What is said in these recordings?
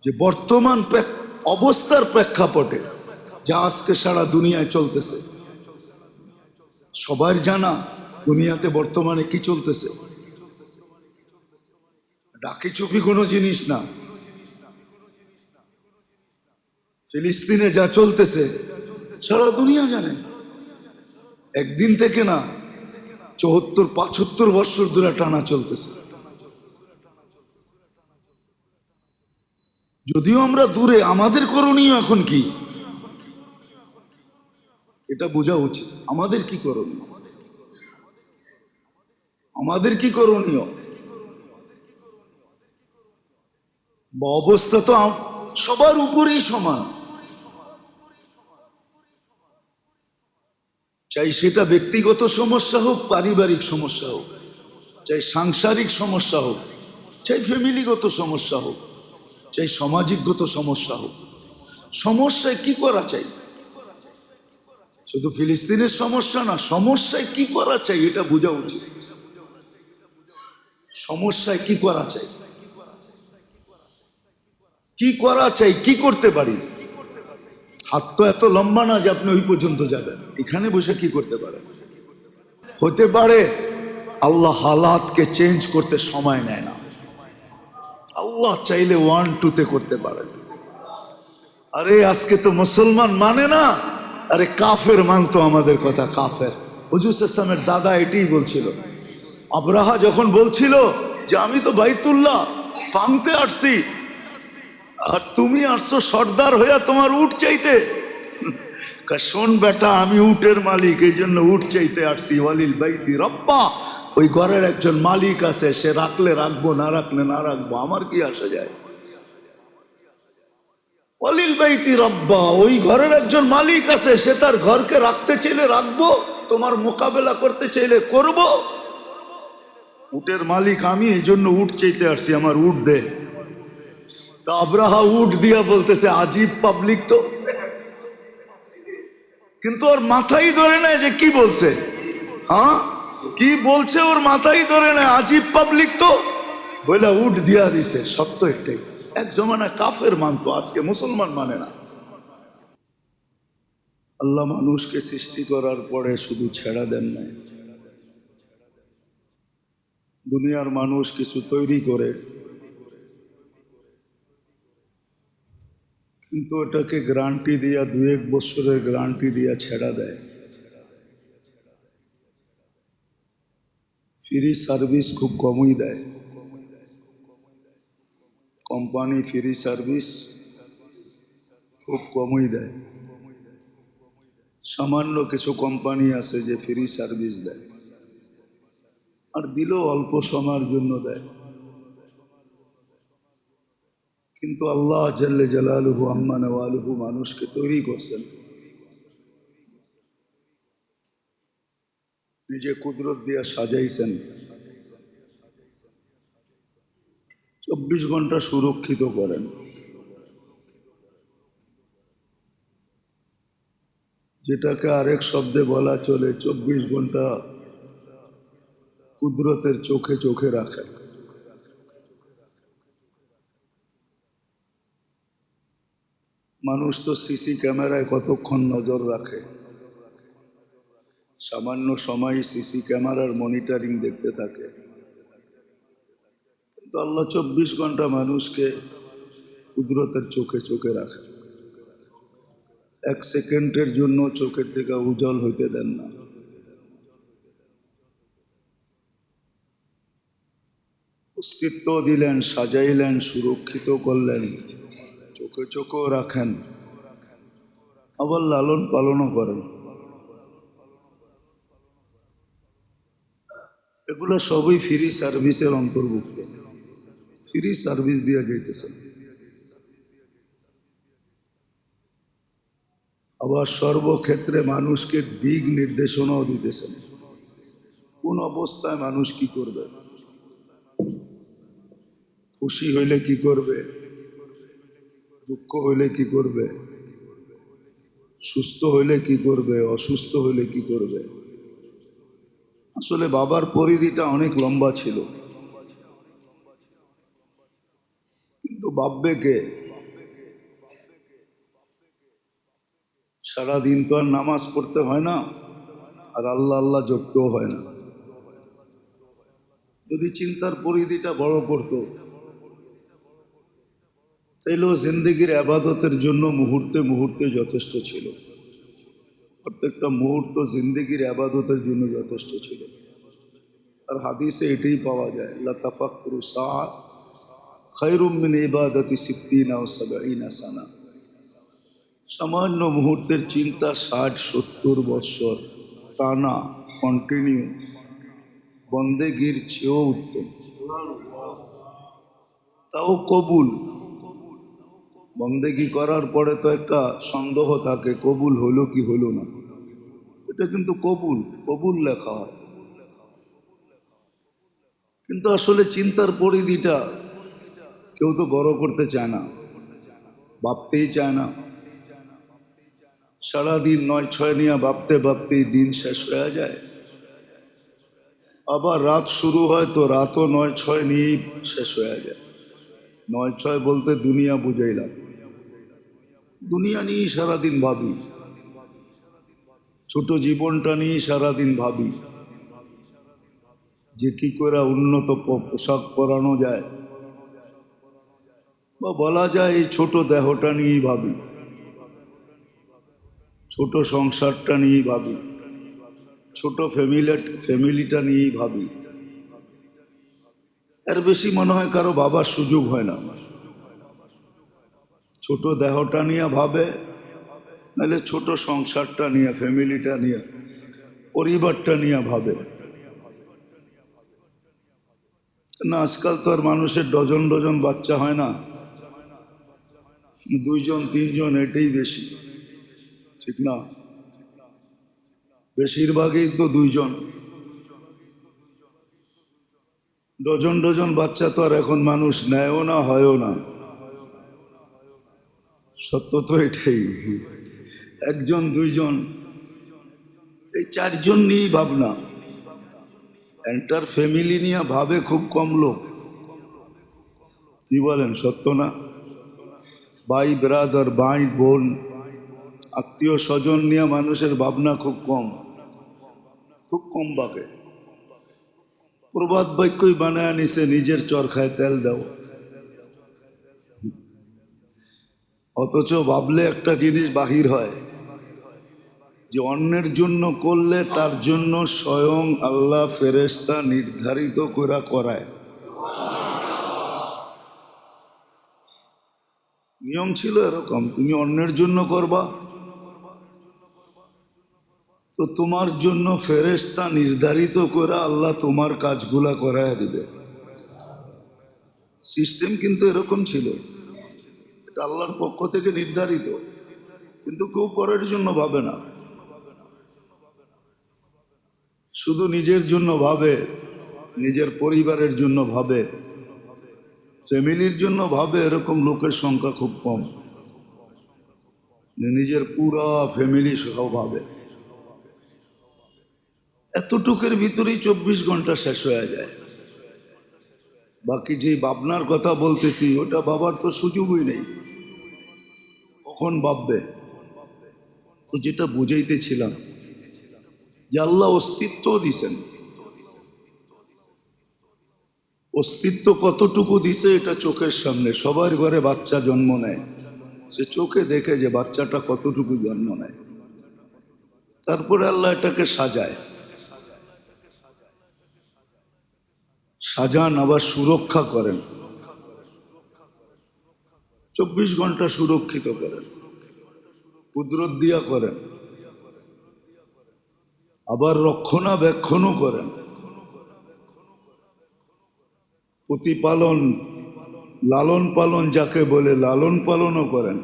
যে বর্তমান অবস্থার প্রেক্ষাপটে যা আজকে সারা দুনিয়ায় চলতেছে, সবার জানা দুনিয়াতে বর্তমানে কি চলতেছে। ডাকি চুপি কোনো জিনিস না। ফিলিস্তিনে যা চলতেছে সারা দুনিয়া জানে। একদিন থেকে না, 74-75 বছর ধরে টানা চলতেছে। যদিও আমরা দূরে, আমাদের করণীয় এখন কি এটা বোঝা উচিত। আমাদের কি করণীয়, আমাদের কি করণীয়? অবস্থা তো সবার উপরেই সমান, চাই সেটা ব্যক্তিগত সমস্যা হোক, পারিবারিক সমস্যা হোক, চাই সাংসারিক সমস্যা হোক, চাই ফ্যামিলিগত সমস্যা হোক, চাই সামাজিকগত সমস্যা হোক। সমস্যায় কি করা চাই? শুধু ফিলিস্তিনের সমস্যা না, সমস্যায় কি করা চাই এটা বোঝা উচিত। সমস্যায় কি করা চাই, কি করা চাই, কি করতে পারি। হাত তো এত লম্বা না যে আপনি ওই পর্যন্ত যাবেন। এখানে বসে কি করতে পারেন? হতে পারে আল্লাহ হালাতকে চেঞ্জ করতে সময় নেয় না। আল্লাহ চাইলে 1-2 করতে পারেন। আরে আজকে তো মুসলমান মানে না, আরে কাফের মানতো আমাদের কথা। কাফের হুজুর ইসলামের দাদা এটাই বলছিল। আব্রাহা যখন বলছিল যে আমি তো বাইতুল্লাহ ভাঙতে আসছি, আর তুমি আসছো সর্দার হইয়া তোমার উট চাইতে। শোন বেটা, আমি উটের মালিক, এই জন্য উট চাইতে আসছি। ওয়ালিল বাইতি রব্বা, ওই ঘরের একজন মালিক আছে, সে রাখলে রাখবো, না রাখলে না রাখবো, আমার কি আসা যায়। ওয়ালিল বাইতি রব্বা, ওই ঘরের একজন মালিক আছে, সে তার ঘরকে রাখতে চাইলে রাখবো, তোমার মোকাবেলা করতে চাইলে করব। উটের মালিক আমি, এই জন্য উট চাইতে আসছি, আমার উট দে। তা আব্রাহা উট দিয়া বলতেছে, আজীব পাবলিক তো। কিন্তু ওর মাথাই ধরে নেয় যে কি বলছে। হ্যাঁ, কি বলছে ওর মাথাই ধরে নেয়, আজীব পাবলিক তো বলে উট দিয়া দিছে। সত্য একটাই, এক জমানা কাফের মানতো, আজকে মুসলমান মানে না। আল্লাহ মানুষকে সৃষ্টি করার পরে শুধু ছেড়া দেন নাই। দুনিয়ার মানুষ কিছু তৈরি করে, কিন্তু ওটাকে গ্যারান্টি দিয়া 2-1 বছরের গ্যারান্টি দিয়া ছেড়া দেয়। ফ্রি সার্ভিস খুব কমই দেয় কোম্পানি, ফ্রি সার্ভিস খুব কমই দেয়। সামান্য কিছু কোম্পানি আছে যে ফ্রি সার্ভিস দেয়, আর দিলেও অল্প সময়ের জন্য দেয়। কিন্তু আল্লাহ জাল্লে জালালুহু আম্মা নওয়ালুহু মানুষকে তৈরি করছেন, নিজে কুদরত দিয়া সাজাইছেন। 24 ঘন্টা সুরক্ষিত করেন। যেটাকে আরেক শব্দে বলা চলে, 24 ঘন্টা কুদরতের চোখে চোখে রাখেন। মানুষ তো সিসি ক্যামেরায় কতক্ষণ নজর রাখে, সামান্য সময় সিসি ক্যামেরার মনিটরিং দেখতে থাকে। কিন্তু আল্লাহ 24 ঘন্টা মানুষকে কুদরতের চোখে চোখে রাখে। 1 সেকেন্ডের জন্য চোখের থেকে উজ্জ্বল হইতে দেন না। অস্তিত্ব দিলেন, সাজাইলেন, সুরক্ষিত করলেন, চোখে চোখেও রাখেন, আবার লালন পালনও করেন। এগুলো সবই ফ্রি সার্ভিসের অন্তর্ভুক্ত। ফ্রি সার্ভিস দিয়ে যাইতেছেন। আবার সর্বক্ষেত্রে মানুষকে দিক নির্দেশনাও দিতেছেন, কোন অবস্থায় মানুষ কি করবে, খুশি হইলে কি করবে, দুঃখ হইলে কি করবে, সুস্থ হইলে কি করবে, অসুস্থ হইলে কি করবে। আসলে বাবার পরিধিটা অনেক লম্বা ছিল, কিন্তু ভাববে কে? সারাদিন তো আর নামাজ পড়তে হয় না, আর আল্লাহ আল্লাহ জপতেও হয় না। যদি চিন্তার পরিধিটা বড় করতো, তাইলেও জিন্দেগির আবাদতের জন্য মুহূর্তে মুহূর্তে যথেষ্ট ছিল। প্রত্যেকটা মুহূর্ত জিন্দেগির আবাদতের জন্য যথেষ্ট ছিল। আর হাদিসে এটাই পাওয়া যায়, লা তাফাক্কুরু সাআ খায়রুম মিন ইবাদাতি সিত্তিনা ওয়া সাবঈনা সানা। সামান্য মুহূর্তের চিন্তা 60-70 বৎসর টানা কন্টিনিউ বন্দেগীর চেয়েও উত্তম। তাও কবুল। বন্দেগি করার পরে তো একটা সন্দেহ থাকে, কবুল হলো কি হলো না। এটা কিন্তু কবুল, কবুল লেখা হয়। কিন্তু আসলে চিন্তার পরিধিটা কেউ তো বড় করতে চায় না, ভাবতেই চায় না। সারাদিন 9-6 নিয়ে ভাবতে ভাবতেই দিন শেষ হয়ে যায়। আবার রাত শুরু হয় তো রাতও 9-6 নিয়েই শেষ হয়ে যায়। 9-6 বলতে দুনিয়া বুঝাইলাম। দুনিয়া নিয়েই সারাদিন ভাবি, ছোট জীবনটা নিয়েই সারাদিন ভাবি যে কি করে উন্নত পোশাক পরানো যায়, বা বলা যায় এই ছোট দেহটা নিয়েই ভাবি, ছোট সংসারটা নিয়েই ভাবি, ছোট ফ্যামিলিটা নিয়েই ভাবি। এর বেশি মনে হয় কারো ভাবার সুযোগ হয় না। ছোট দেহটা নিয়ে ভাবে, নাহলে ছোট সংসারটা নিয়ে, ফ্যামিলিটা নিয়ে, পরিবারটা নিয়ে ভাবে না। আজকাল তো আর মানুষের ডজন ডজন বাচ্চা হয় না, 2-3 এটাই বেশি, ঠিক না? বেশিরভাগই তো 2। ডজন ডজন বাচ্চা তো আর এখন মানুষ নেয়ও না, হয়ও না। সত্য তো এটাই। 1-2, এই 4 নিয়েই ভাবনা। এন্টার ফ্যামিলি নিয়ে ভাবে খুব কম লোক। কি বলেন, সত্য না? ভাই ব্রাদার, ভাই বোন, আত্মীয় স্বজন নিয়ে মানুষের ভাবনা খুব কম, খুব কম ভাবে। প্রবাদ বাক্যই বানায় নিছে, নিজের চরখায় তেল দাও। অথচ ভাবলে একটা জিনিস বাহির হয়, যে অন্যের জন্য করলে তার জন্য স্বয়ং আল্লাহ ফেরেশতা নির্ধারিত করে করায়। নিয়ম ছিল এরকম, তুমি অন্যের জন্য করবা তো তোমার জন্য ফেরেশতা নির্ধারিত করে আল্লাহ তোমার কাজগুলা করায় দিবে। সিস্টেম কিন্তু এরকম ছিল, এটা আল্লাহর পক্ষ থেকে নির্ধারিত। কিন্তু কেউ পরের জন্য ভাবে না, শুধু নিজের জন্য ভাবে, নিজের পরিবারের জন্য ভাবে, ফ্যামিলির জন্য ভাবে। এরকম লোকের সংখ্যা খুব কম, নিজের পুরা ফ্যামিলি সহ ভাবে। এতটুকের ভিতরেই 24 ঘন্টা শেষ হয়ে যায়। বাকি যে ভাবনার কথা বলতেছি, ওটা ভাবার তো সুযোগই নেই, কখন ভাববে। তো যেটা বুঝাইতেছিলাম, যে আল্লাহ অস্তিত্ব দিছেন, অস্তিত্ব কতটুকু দিছে এটা চোখের সামনে। সবার ঘরে বাচ্চা জন্ম নেয়, সে চোখে দেখে যে বাচ্চাটা কতটুকু জন্ম নেয়। তারপরে আল্লাহ এটাকে সাজায়, সাজান, আবার সুরক্ষা করেন, 24 ঘন্টা সুরক্ষিত করেন, কুদরত দিয়া করেন, আবার রক্ষণাবেক্ষণও করেন, প্রতিপালন, লালন পালন যাকে বলে লালন পালনও করেন।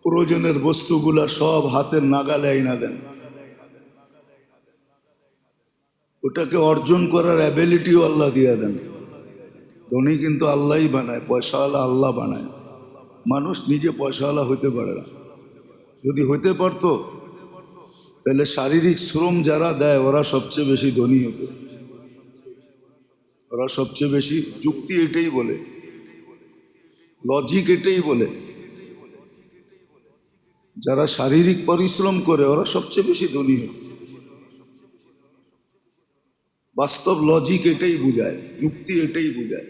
প্রয়োজনের বস্তুগুলা সব হাতের নাগালে আইনা দেন। ওটাকে অর্জন করার অ্যাবিলিটিও আল্লাহ দিয়ে দেন। ধনী কিন্তু আল্লাহই বানায়, পয়সাওয়ালা আল্লাহ বানায়। মানুষ নিজে পয়সাওয়ালা হইতে পারে না। যদি হইতে পারতো তাহলে শারীরিক শ্রম যারা দেয় ওরা সবচেয়ে বেশি ধনী হতো। ওরা সবচেয়ে বেশি, যুক্তি এটাই বলে, লজিক এটাই বলে, যারা শারীরিক পরিশ্রম করে ওরা সবচেয়ে বেশি ধনী হতো। বাস্তব লজিক এটাই বোঝায়, যুক্তি এটাই বোঝায়।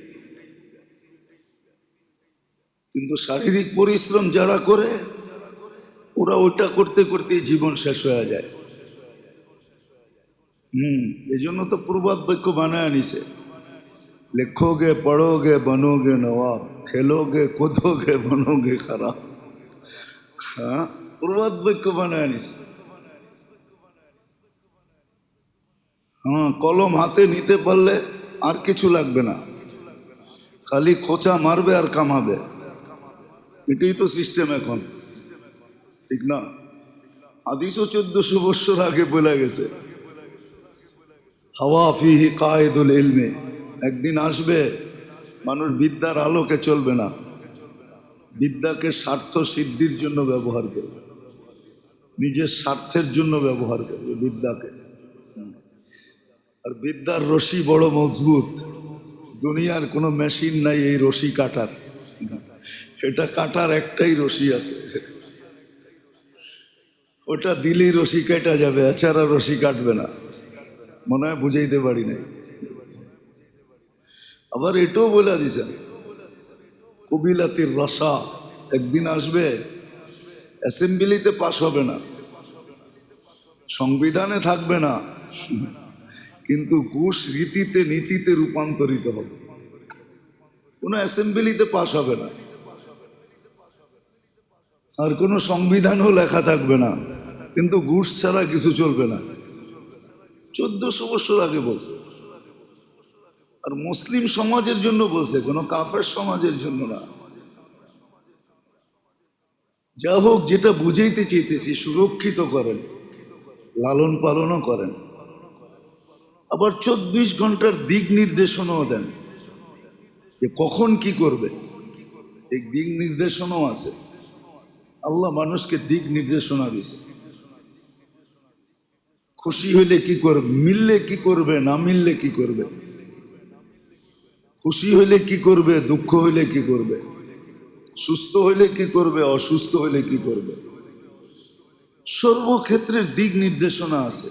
কিন্তু শারীরিক পরিশ্রম যারা করে ওরা ওটা করতে করতে জীবন শেষ হয়ে যায়। এই জন্য তো প্রবাদ বাক্য বানায় নিছে, লেখোগে পড়োগে बनोगे नवाब, খেলোগে কোদোগে बनोगे খারাপ। হ্যাঁ, প্রবাদ বাক্য বানায় নিছে। হ্যাঁ, কলম হাতে নিতে পারলে আর কিছু লাগবে না, খালি খোঁচা মারবে আর কামাবে। এটাই তো সিস্টেম এখন, ঠিক না? হাদিসও 1400 বছর আগে বলে গেছে, হাওয়া ফিহি কায়েদুল ইলমে, একদিন আসবে মানুষ বিদ্যার আলোকে চলবে না, বিদ্যাকে স্বার্থ সিদ্ধির জন্য ব্যবহার করবে, নিজের স্বার্থের জন্য ব্যবহার করবে বিদ্যাকে। আর বিদ্যার রশি বড় মজবুত, দুনিয়ার কোনো মেশিন নাই এই রশি কাটার, সেটা কাটার একটাই রশি আছে, ওটা দিলেই রশি কেটে যাবে, এছাড়া রশি কাটবে না। মনে হয় বুঝাইতে পারি নাই। আবার এটাও বলে দিছেন, কবিলাতির রসা, একদিন আসবে অ্যাসেম্বলিতে পাশ হবে না, সংবিধানে থাকবে না, কিন্তু ঘুষ রীতিতে নীতিতে রূপান্তরিত হবে। কোনো অ্যাসেম্বলিতে পাশ হবে না, আর কোনো সংবিধানও লেখা থাকবে না, কিন্তু ঘুষ ছাড়া কিছু চলবে না। 1400 বছর আগে বলছে, আর মুসলিম সমাজের জন্য বলছে, কোনো কাফের সমাজের জন্য না। যা হোক, যেটা বুঝাইতে চাইতেছি, সুরক্ষিত করেন, লালন পালনও করেন, আবার 24 ঘন্টার দিক নির্দেশনাও দেন যে কখন কি করবে। এই দিক নির্দেশনাও আছে, আল্লাহ মানুষকে দিক নির্দেশনা দিয়েছে। খুশি হইলে কি করবে, মিললে কি করবে, না মিললে কি করবে, খুশি হইলে কি করবে, দুঃখ হইলে কি করবে, সুস্থ হইলে কি করবে, অসুস্থ হইলে কি করবে, সর্বক্ষেত্রের দিক নির্দেশনা আছে।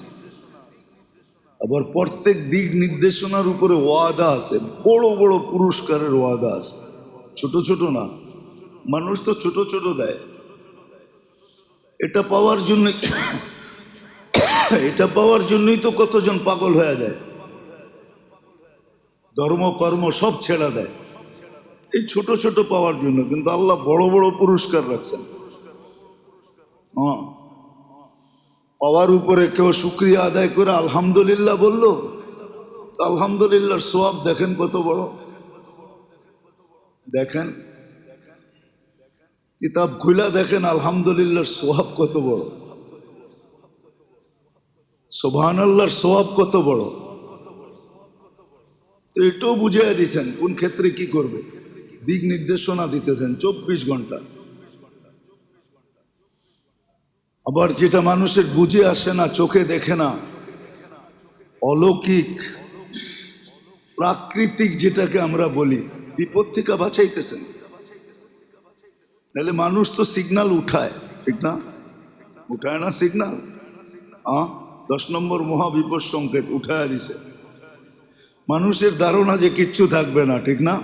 আবার প্রত্যেক দিক নির্দেশনার উপরে ওয়াদা আছে, বড় বড় পুরস্কারের ওয়াদা আছে, ছোট ছোট না। মানুষ তো ছোট ছোট দেয়, এটা পাওয়ার জন্য, এটা পাওয়ার জন্যই তো কতজন পাগল হয়ে যায়, ধর্ম কর্ম সব ছেড়ে দেয় এই ছোট ছোট পাওয়ার জন্য। কিন্তু আল্লাহ বড় বড় পুরস্কার রাখছেন। হ্যাঁ, পাওয়ার উপরে কেউ শুকরিয়া আদায় করে আলহামদুলিল্লাহ বলল, আলহামদুলিল্লাহর সওয়াব দেখেন কত বড়। দেখেন, কিতাব খুলা দেখেন আলহামদুলিল্লাহর সওয়াব কত বড়, সুবহানাল্লাহর সওয়াব কত বড়। তো এটাও বুঝিয়ে দিয়েছেন কোন ক্ষেত্রে কি করবে, দিক নির্দেশনা দিতেছেন 24 ঘন্টা। আবার যেটা মানুষের বুঝে আসে না, চোখে দেখে না, অলৌকিক প্রাকৃতিক যেটাকে আমরা বলি, বিপদ থেকে বাঁচাইতেছেন। তাহলে মানুষ তো সিগন্যাল উঠায়, ঠিক না? উঠায় না সিগন্যাল? 10 নম্বর মহাবিপদ সংকেত উঠায় দিছে। মানুষের ধারণা যে কিচ্ছু থাকবে না, ঠিক না?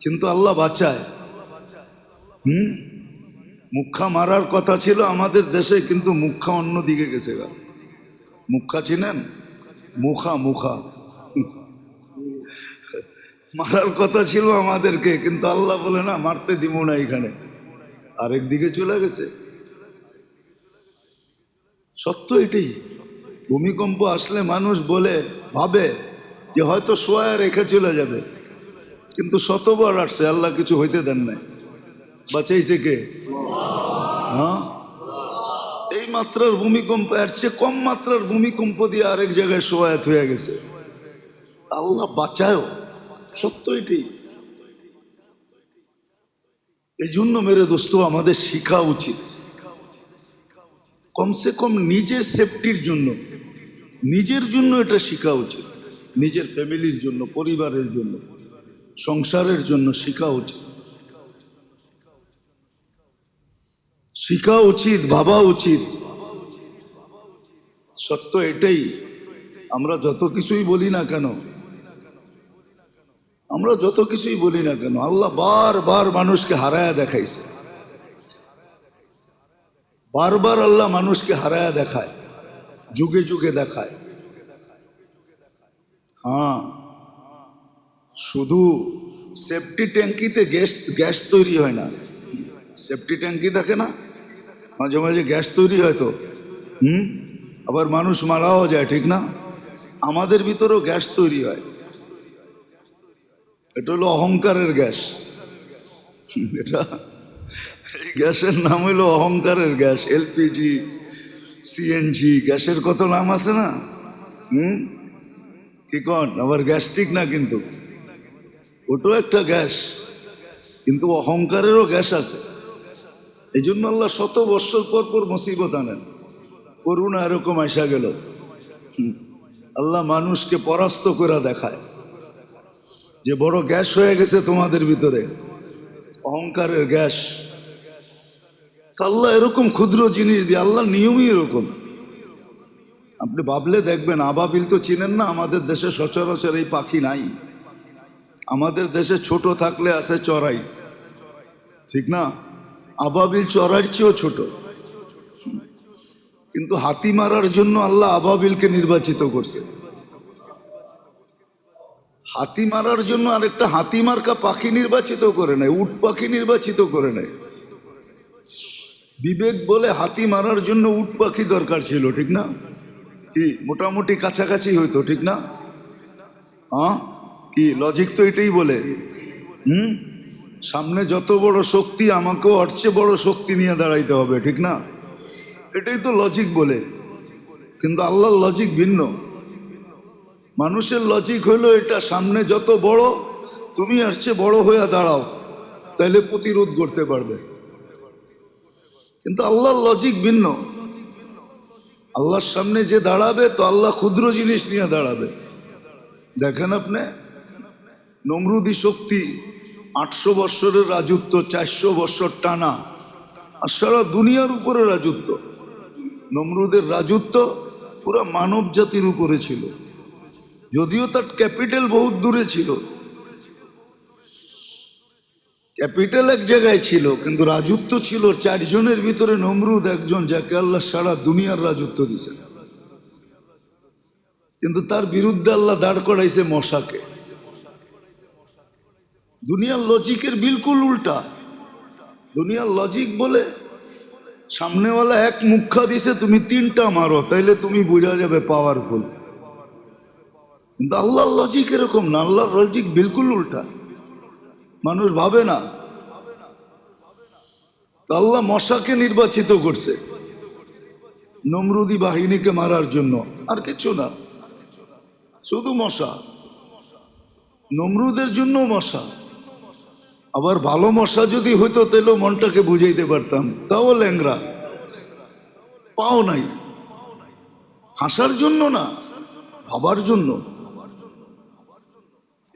কিন্তু আল্লাহ বাঁচায়। মুখা মারার কথা ছিল আমাদের দেশে, কিন্তু মুখা অন্য দিকে গেছে। মুখা চিনেন? মুখা মুখা মারার কথা ছিল আমাদেরকে, কিন্তু আল্লাহ বলে না, মারতে দিব না, এখানে আরেক দিকে চলে গেছে। সত্য এটাই। ভূমিকম্প আসলে মানুষ বলে, ভাবে যে হয়তো শোয়া রেখে চলে যাবে, কিন্তু শতবার আসছে, আল্লাহ কিছু হইতে দেন নাই। বাঁচাইছে কে? হ্যাঁ, এই মাত্রার ভূমিকম্প, এর চেয়ে কম মাত্রার ভূমিকম্প দিয়ে আরেক জায়গায় শোয়াত হয়ে গেছে, আল্লাহ বাঁচায়ও। সত্য এটাই। এই জন্য মেরে দোস্ত, আমাদের শিখা উচিত, কমসে কম নিজের সেফটির জন্য, নিজের জন্য এটা শিখা উচিত, নিজের ফ্যামিলির জন্য, পরিবারের জন্য, সংসারের জন্য শিখা উচিত। শিখা উচিত, ভাবা উচিত। সত্য এটাই, আমরা যত কিছুই বলি না কেন, আল্লাহ বারবার মানুষকে হারায়া দেখাইছে। বারবার আল্লাহ মানুষকে হারায়া দেখায়, যুগে যুগে দেখায়। হ্যাঁ, শুধু সেফটি ট্যাঙ্কিতে গ্যাস তৈরি হয় না। সেফটি ট্যাঙ্কি থাকে না, মাঝে মাঝে গ্যাস তৈরি হয় তো, আবার মানুষ মারাও যায়, ঠিক না? আমাদের ভিতরেও গ্যাস তৈরি হয়। এটা হলো অহংকারের গ্যাস। এটা, এই গ্যাসের নাম হলো অহংকারের গ্যাস। এলপিজি, সিএনজি, গ্যাসের কত নাম আছে না? কি কন? আবার গ্যাস্ট্রিক না, কিন্তু ওটাও একটা গ্যাস, কিন্তু অহংকারেরও গ্যাস আছে। এই জন্য আল্লাহ শত বৎসর পর পর মুসিবত আনেন। করুণা এরকম আসা গেল, আল্লাহ মানুষকে পরাস্ত করে দেখায় যে বড় গ্যাস হয়ে গেছে তোমাদের ভিতরে, অহংকারের গ্যাস। আল্লাহ এরকম ক্ষুদ্র জিনিস দিয়ে, আল্লাহ নিয়মই এরকম। আপনি ভাবলে দেখবেন, আবাবিল তো চিনেন না? আমাদের দেশে সচরাচর এই পাখি নাই। আমাদের দেশে ছোট থাকলে আছে চড়াই, ঠিক না? আবাবিল চড়াইয়ের চেয়েও ছোট। কিন্তু হাতি মারার জন্য আল্লাহ আবাবিলকে নির্বাচিত করছে। হাতি মারার জন্য আরেকটা হাতি মার্কা পাখি নির্বাচিত করে নেয়, উট পাখি নির্বাচিত করে নেয়। বিবেক বলে হাতি মারার জন্য উট পাখি দরকার ছিল, ঠিক না? কি মোটামুটি কাছাকাছি হইতো, ঠিক না? কি লজিক তো এটাই বলে। সামনে যত বড় শক্তি, আমাকেও ওর চেয়ে বড় শক্তি নিয়ে দাঁড়াইতে হবে, ঠিক না? এটাই তো লজিক বলে। কিন্তু আল্লাহর লজিক ভিন্ন। মানুষের লজিক হলো এটা, সামনে যত বড়, তুমি আর চেয়ে বড় হয়ে দাঁড়াও, তাইলে প্রতিরোধ করতে পারবে। কিন্তু আল্লাহর লজিক ভিন্ন। আল্লাহর সামনে যে দাঁড়াবে, তো আল্লাহ ক্ষুদ্র জিনিস নিয়ে দাঁড়াবে। দেখেন আপনি, নমরুদি শক্তি 800 বৎসরের রাজত্ব, 400 বৎসর টানা, আর সারা দুনিয়ার উপরে রাজত্ব। নমরুদের রাজত্ব পুরা মানব জাতির উপরে ছিল, যদিও তার ক্যাপিটাল বহুত দূরে ছিল। ক্যাপিটাল এক জায়গায় ছিল, কিন্তু রাজত্ব ছিল 4 জনের ভিতরে নমরুদ একজন, যাকে আল্লাহ সারা দুনিয়ার রাজত্ব দিয়েছেন। কিন্তু তার বিরুদ্ধে আল্লাহ দাঁড় করাইছে মশাকে। দুনিয়ার লজিকের বিলকুল উল্টা। দুনিয়ার লজিক বলে সামনেওয়ালা এক মুখা দিছে, তুমি 3টা মারো, তাইলে তুমি বোঝা যাবে পাওয়ারফুল। কিন্তু আল্লাহর লজিক এরকম না, আল্লাহর লজিক বিলকুল উল্টা। মানুষ ভাবে না। তো আল্লাহ মশাকে নির্বাচিত করছে নমরুদি বাহিনীকে মারার জন্য, আর কিছু না, শুধু মশা। নমরুদের জন্য মশা। আবার ভালো মশা যদি হইতো, তাহলে মনটাকে বুঝাইতে পারতাম, তাও ল্যাংরা, পাও নাই। হাসার জন্য না, ভাবার জন্য।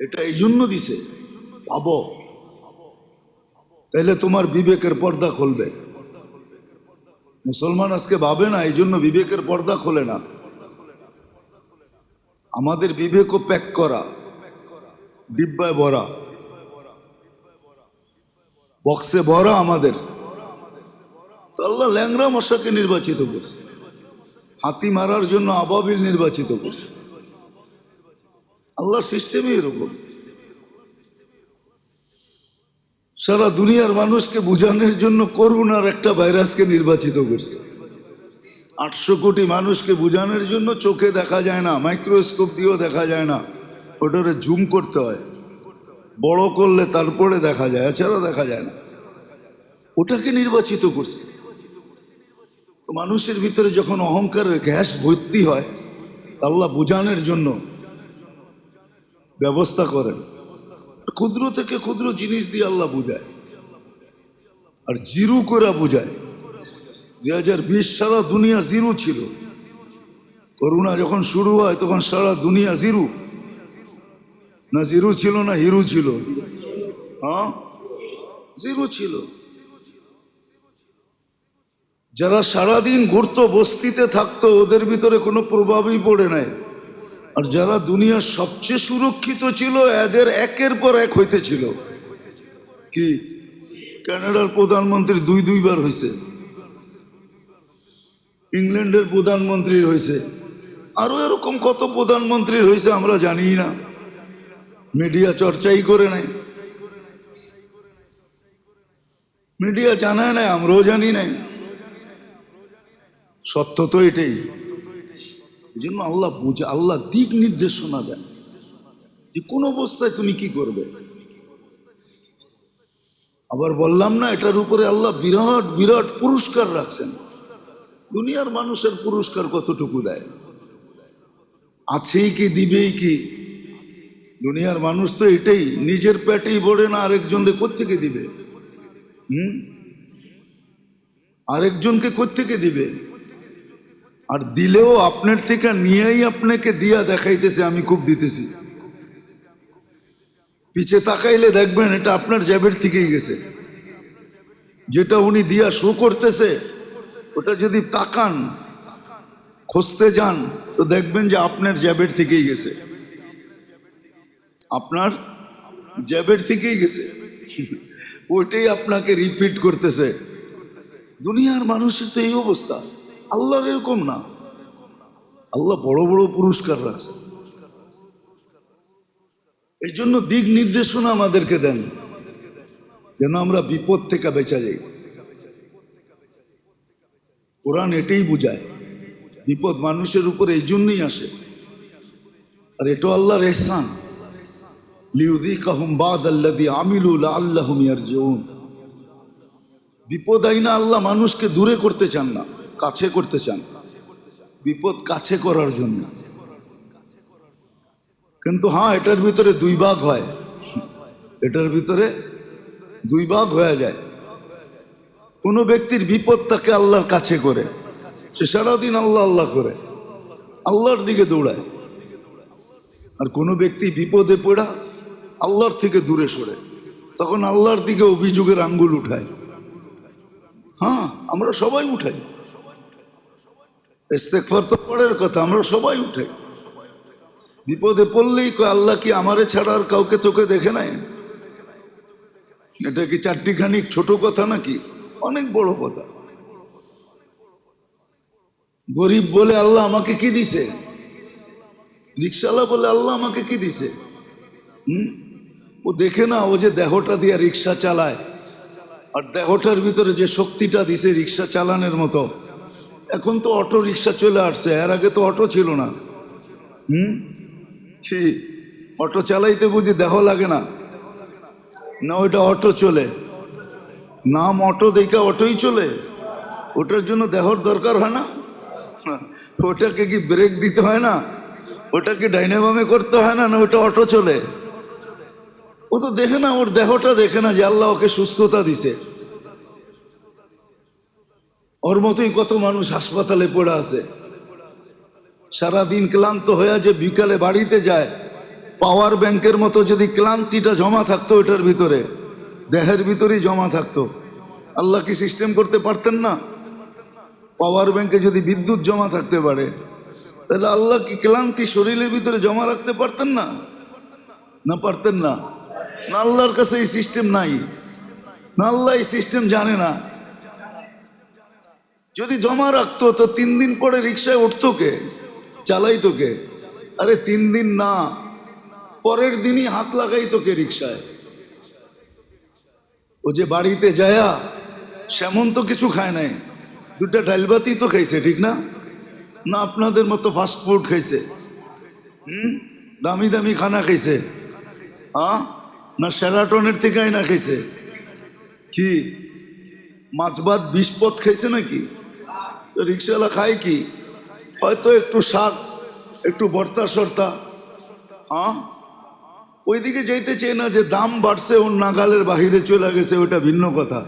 এটা এই জন্য দিছে, ভাবো, তাইলে তোমার বিবেকের পর্দা খুলবে। মুসলমান আজকে ভাবে না, এই জন্য বিবেকের পর্দা খোলে না। আমাদের বিবেকও প্যাক করা, ডিব্বায় ভরা, বক্সে ভরা আমাদের। তো আল্লাহ ল্যাংরা মশাকে নির্বাচিত করছে, হাতি মারার জন্য আবাবিল নির্বাচিত করছে। আল্লাহর সিস্টেমই এরকম। সারা দুনিয়ার মানুষকে বুঝানোর জন্য করোনার একটা ভাইরাসকে নির্বাচিত করছে। 800 কোটি মানুষকে বুঝানোর জন্য চোখে দেখা যায় না, মাইক্রোস্কোপ দিয়েও দেখা যায় না, ওটারে জুম করতে হয়, বড় করলে তারপরে দেখা যায়, এছাড়া দেখা যায় না। ওটাকে নির্বাচিত করছে। তো মানুষের ভিতরে যখন অহংকারের গ্যাস ভর্তি হয়, আল্লাহ বুঝানোর জন্য ব্যবস্থা করেন। ক্ষুদ্র থেকে ক্ষুদ্র জিনিস দিয়ে আল্লাহ বুঝায়, আর জিরু করে বুঝায়। 2020 সারা দুনিয়া জিরু ছিল। করোনা যখন শুরু হয়, তখন সারা দুনিয়া জিরু। না জিরু ছিল না হিরু ছিল? জিরু ছিল। যারা সারাদিন ঘুরতো, বস্তিতে থাকতো, ওদের ভিতরে কোনো প্রভাবই পড়ে নাই। আর যারা দুনিয়ার সবচেয়ে সুরক্ষিত ছিল, এদের একের পর এক হইতেছিল। কি কানাডার প্রধানমন্ত্রী দুইবার হয়েছে, ইংল্যান্ডের প্রধানমন্ত্রীর হয়েছে, আরো এরকম কত প্রধানমন্ত্রীর হয়েছে আমরা জানি না, মিডিয়া চর্চাই করে নাই, মিডিয়া জানায় নাই, আমরাও জানি নাই। সত্য তো এটাই। এই জন্য আল্লাহ বুঝে, আল্লাহ দিক নির্দেশনা দেন যে কোন অবস্থায় তুমি কি করবে। আবার বললাম না, এটার উপরে আল্লাহ বিরাট বিরাট পুরস্কার রাখছেন। দুনিয়ার মানুষের পুরস্কার কতটুকু দেয়, আছেই কি দিবেই কি। দুনিয়ার মানুষ তো এটাই, নিজের পেটেই ভরে না, আরেকজনকে কোত্থেকে দিবে? আরেকজনকে কোত্থেকে দিবে? আর দিলেও আপনার থেকে নিয়েই আপনাকে দিয়া দেখাইতেছে আমি খুব দিতেছি। পিছে তাকাইলে দেখবেন এটা আপনার জ্যাবের থেকেই গেছে। যেটা উনি দিয়া শো করতেছে, ওটা যদি তাকান, খুঁজতে যান, তো দেখবেন যে আপনার জ্যাবের থেকেই গেছে, আপনার জ্যাবের থেকেই গেছে। ওইটাই আপনাকে রিপিট করতেছে। দুনিয়ার মানুষের তো এই অবস্থা, আল্লাহর এরকম না। আল্লাহ বড় বড় পুরস্কার রাখছে। এই জন্য দিক নির্দেশনা আমাদেরকে দেন, যেন আমরা বিপদ থেকে বেঁচে যাই। কোরআন এটাই বুঝায়, বিপদ মানুষের উপর এই জন্যই আসে। আর এটা আল্লাহর ইহসান, লিউযিকাহুম বাদাল্লাযী আমিলু লাআল্লাহুম ইয়ারজিউন। বিপদ আইনা আল্লাহ মানুষকে দূরে করতে চান না, কাছে করতে চান, বিপদ কাছে করার জন্য। কিন্তু হ্যাঁ, এটার ভিতরে দুই ভাগ হয়, এটার ভিতরে দুই ভাগ হয়ে যায়। কোনো ব্যক্তির বিপদ তাকে আল্লাহর কাছে করে, সে সারাদিন আল্লাহ আল্লাহ করে, আল্লাহর দিকে দৌড়ায়। আর কোনো ব্যক্তি বিপদে পড়া আল্লাহর থেকে দূরে সরে, তখন আল্লাহর দিকে অভিযোগের আঙ্গুল উঠায়। হ্যাঁ, আমরা সবাই উঠাই, ইস্তেগফার তো পরের কথা, আমরা সবাই উঠাই। বিপদে পড়লেই কয় আল্লাহ কি আমারে ছাড়া আর কাউকে চোখে দেখে নাই? এটা কি চারটিখানি ছোট কথা নাকি? অনেক বড় কথা। গরিব বলে আল্লাহ আমাকে কি দিছে, রিক্সাওয়ালা বলে আল্লাহ আমাকে কি দিছে। ও দেখে না, ও যে দেহটা দিয়ে রিক্সা চালায়, আর দেহটার ভিতরে যে শক্তিটা দিছে রিক্সা চালানোর মতো। এখন তো অটো রিক্সা চলে আসছে, এর আগে তো অটো ছিল না। অটো চালাইতে বুঝি দেহ লাগে না? না, ওইটা অটো চলে, নাম অটো দেখা অটোই চলে, ওটার জন্য দেহর দরকার হয় না? ওটাকে কি ব্রেক দিতে হয় না? ওটাকে ডাইনে বামে করতে হয় না? না, ওটা অটো চলে। ও তো দেখে না, ওর দেহটা দেখে না যে আল্লাহ ওকে সুস্থতা দিছে। ওর মতোই কত মানুষ হাসপাতালে পড়ে আছে, সারাদিন ক্লান্ত হয়ে যে বিকালে বাড়িতে যায়, পাওয়ার ব্যাংকের মতো যদি ক্লান্তিটা জমা থাকতো ওটার ভিতরে, দেহের ভিতরেই জমা থাকতো, আল্লাহ কি সিস্টেম করতে পারতেন না? পাওয়ার ব্যাংকে যদি বিদ্যুৎ জমা থাকতে পারে, তাহলে আল্লাহ কি ক্লান্তি শরীরের ভিতরে জমা রাখতে পারতেন না? না পারতেন না? না, আল্লাহর কাছে এই সিস্টেম নাই, না আল্লাহ এই সিস্টেম জানে না। যদি জমা রাখতো তো 3 দিন পরে রিক্সায় উঠতো কে, চালাইতো কে? আরে 3 দিন না, পরের দিনই হাত লাগাইতো কে রিক্সায়? ও যে বাড়িতে যায়া সেমন তো কিছু খায় নাই, 2টা ডালবাতি তো খাইছে, ঠিক না? না আপনাদের মতো ফাস্ট ফুড খাইছে, দামি দামি খানা খাইছে? হ্যাঁ, না সেরাটনের থেকে আইনা খাইছে? কি মাছ ভাত 20 পদ খাইছে নাকি? তো রিক্সাওয়ালা খায় কি? হয়তো একটু শাক, একটু ভর্তা সর্তা। হ্যাঁ, ওইদিকে যাইতে চাই না যে দাম বাড়ছে, ওর নাগালের বাহিরে চলে গেছে, ওটা ভিন্ন কথা।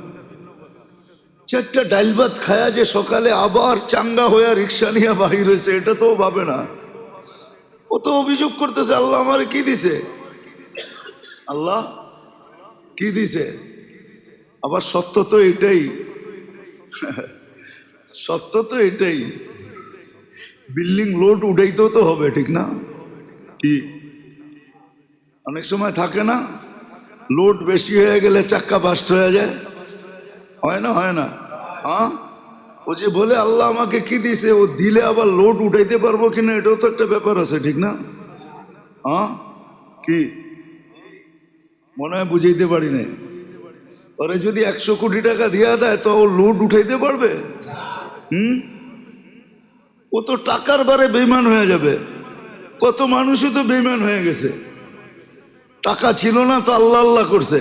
4টা ডাল ভাত খায়া যে সকালে আবার চাঙ্গা হইয়া রিক্সা নিয়ে বাহির হয়েছে, এটা তো ভাবে না। ও তো অভিযোগ করতেছে আল্লাহ আমারে কি দিছে, আল্লাহ কি দিছে। আবার সত্য তো এটাই, সত্য তো এটাই। বিল্ডিং লোড উঠাইতেও তো হবে, ঠিক না? কি অনেক সময় থাকে না, লোড বেশি হয়ে গেলে চাক্কা বাস্ট হয়ে যায়, হয় না? হয় না? হ্যাঁ, ও যে বলে আল্লাহ আমাকে কি দিছে, ও দিলে আবার লোড উঠাইতে পারবো কিনা, এটাও তো একটা ব্যাপার আছে, ঠিক না? হ্যাঁ, কি মনে হয় বুঝাইতে পারি না। ওরে যদি 100 কোটি টাকা দিয়া দেয় তো ও লোড উঠাইতে পারবে? ও তো টাকার বারে বেইমান হয়ে যাবে। কত মানুষই তো বেইমান হয়ে গেছে, টাকা ছিল না তো আল্লাহ আল্লাহ করছে,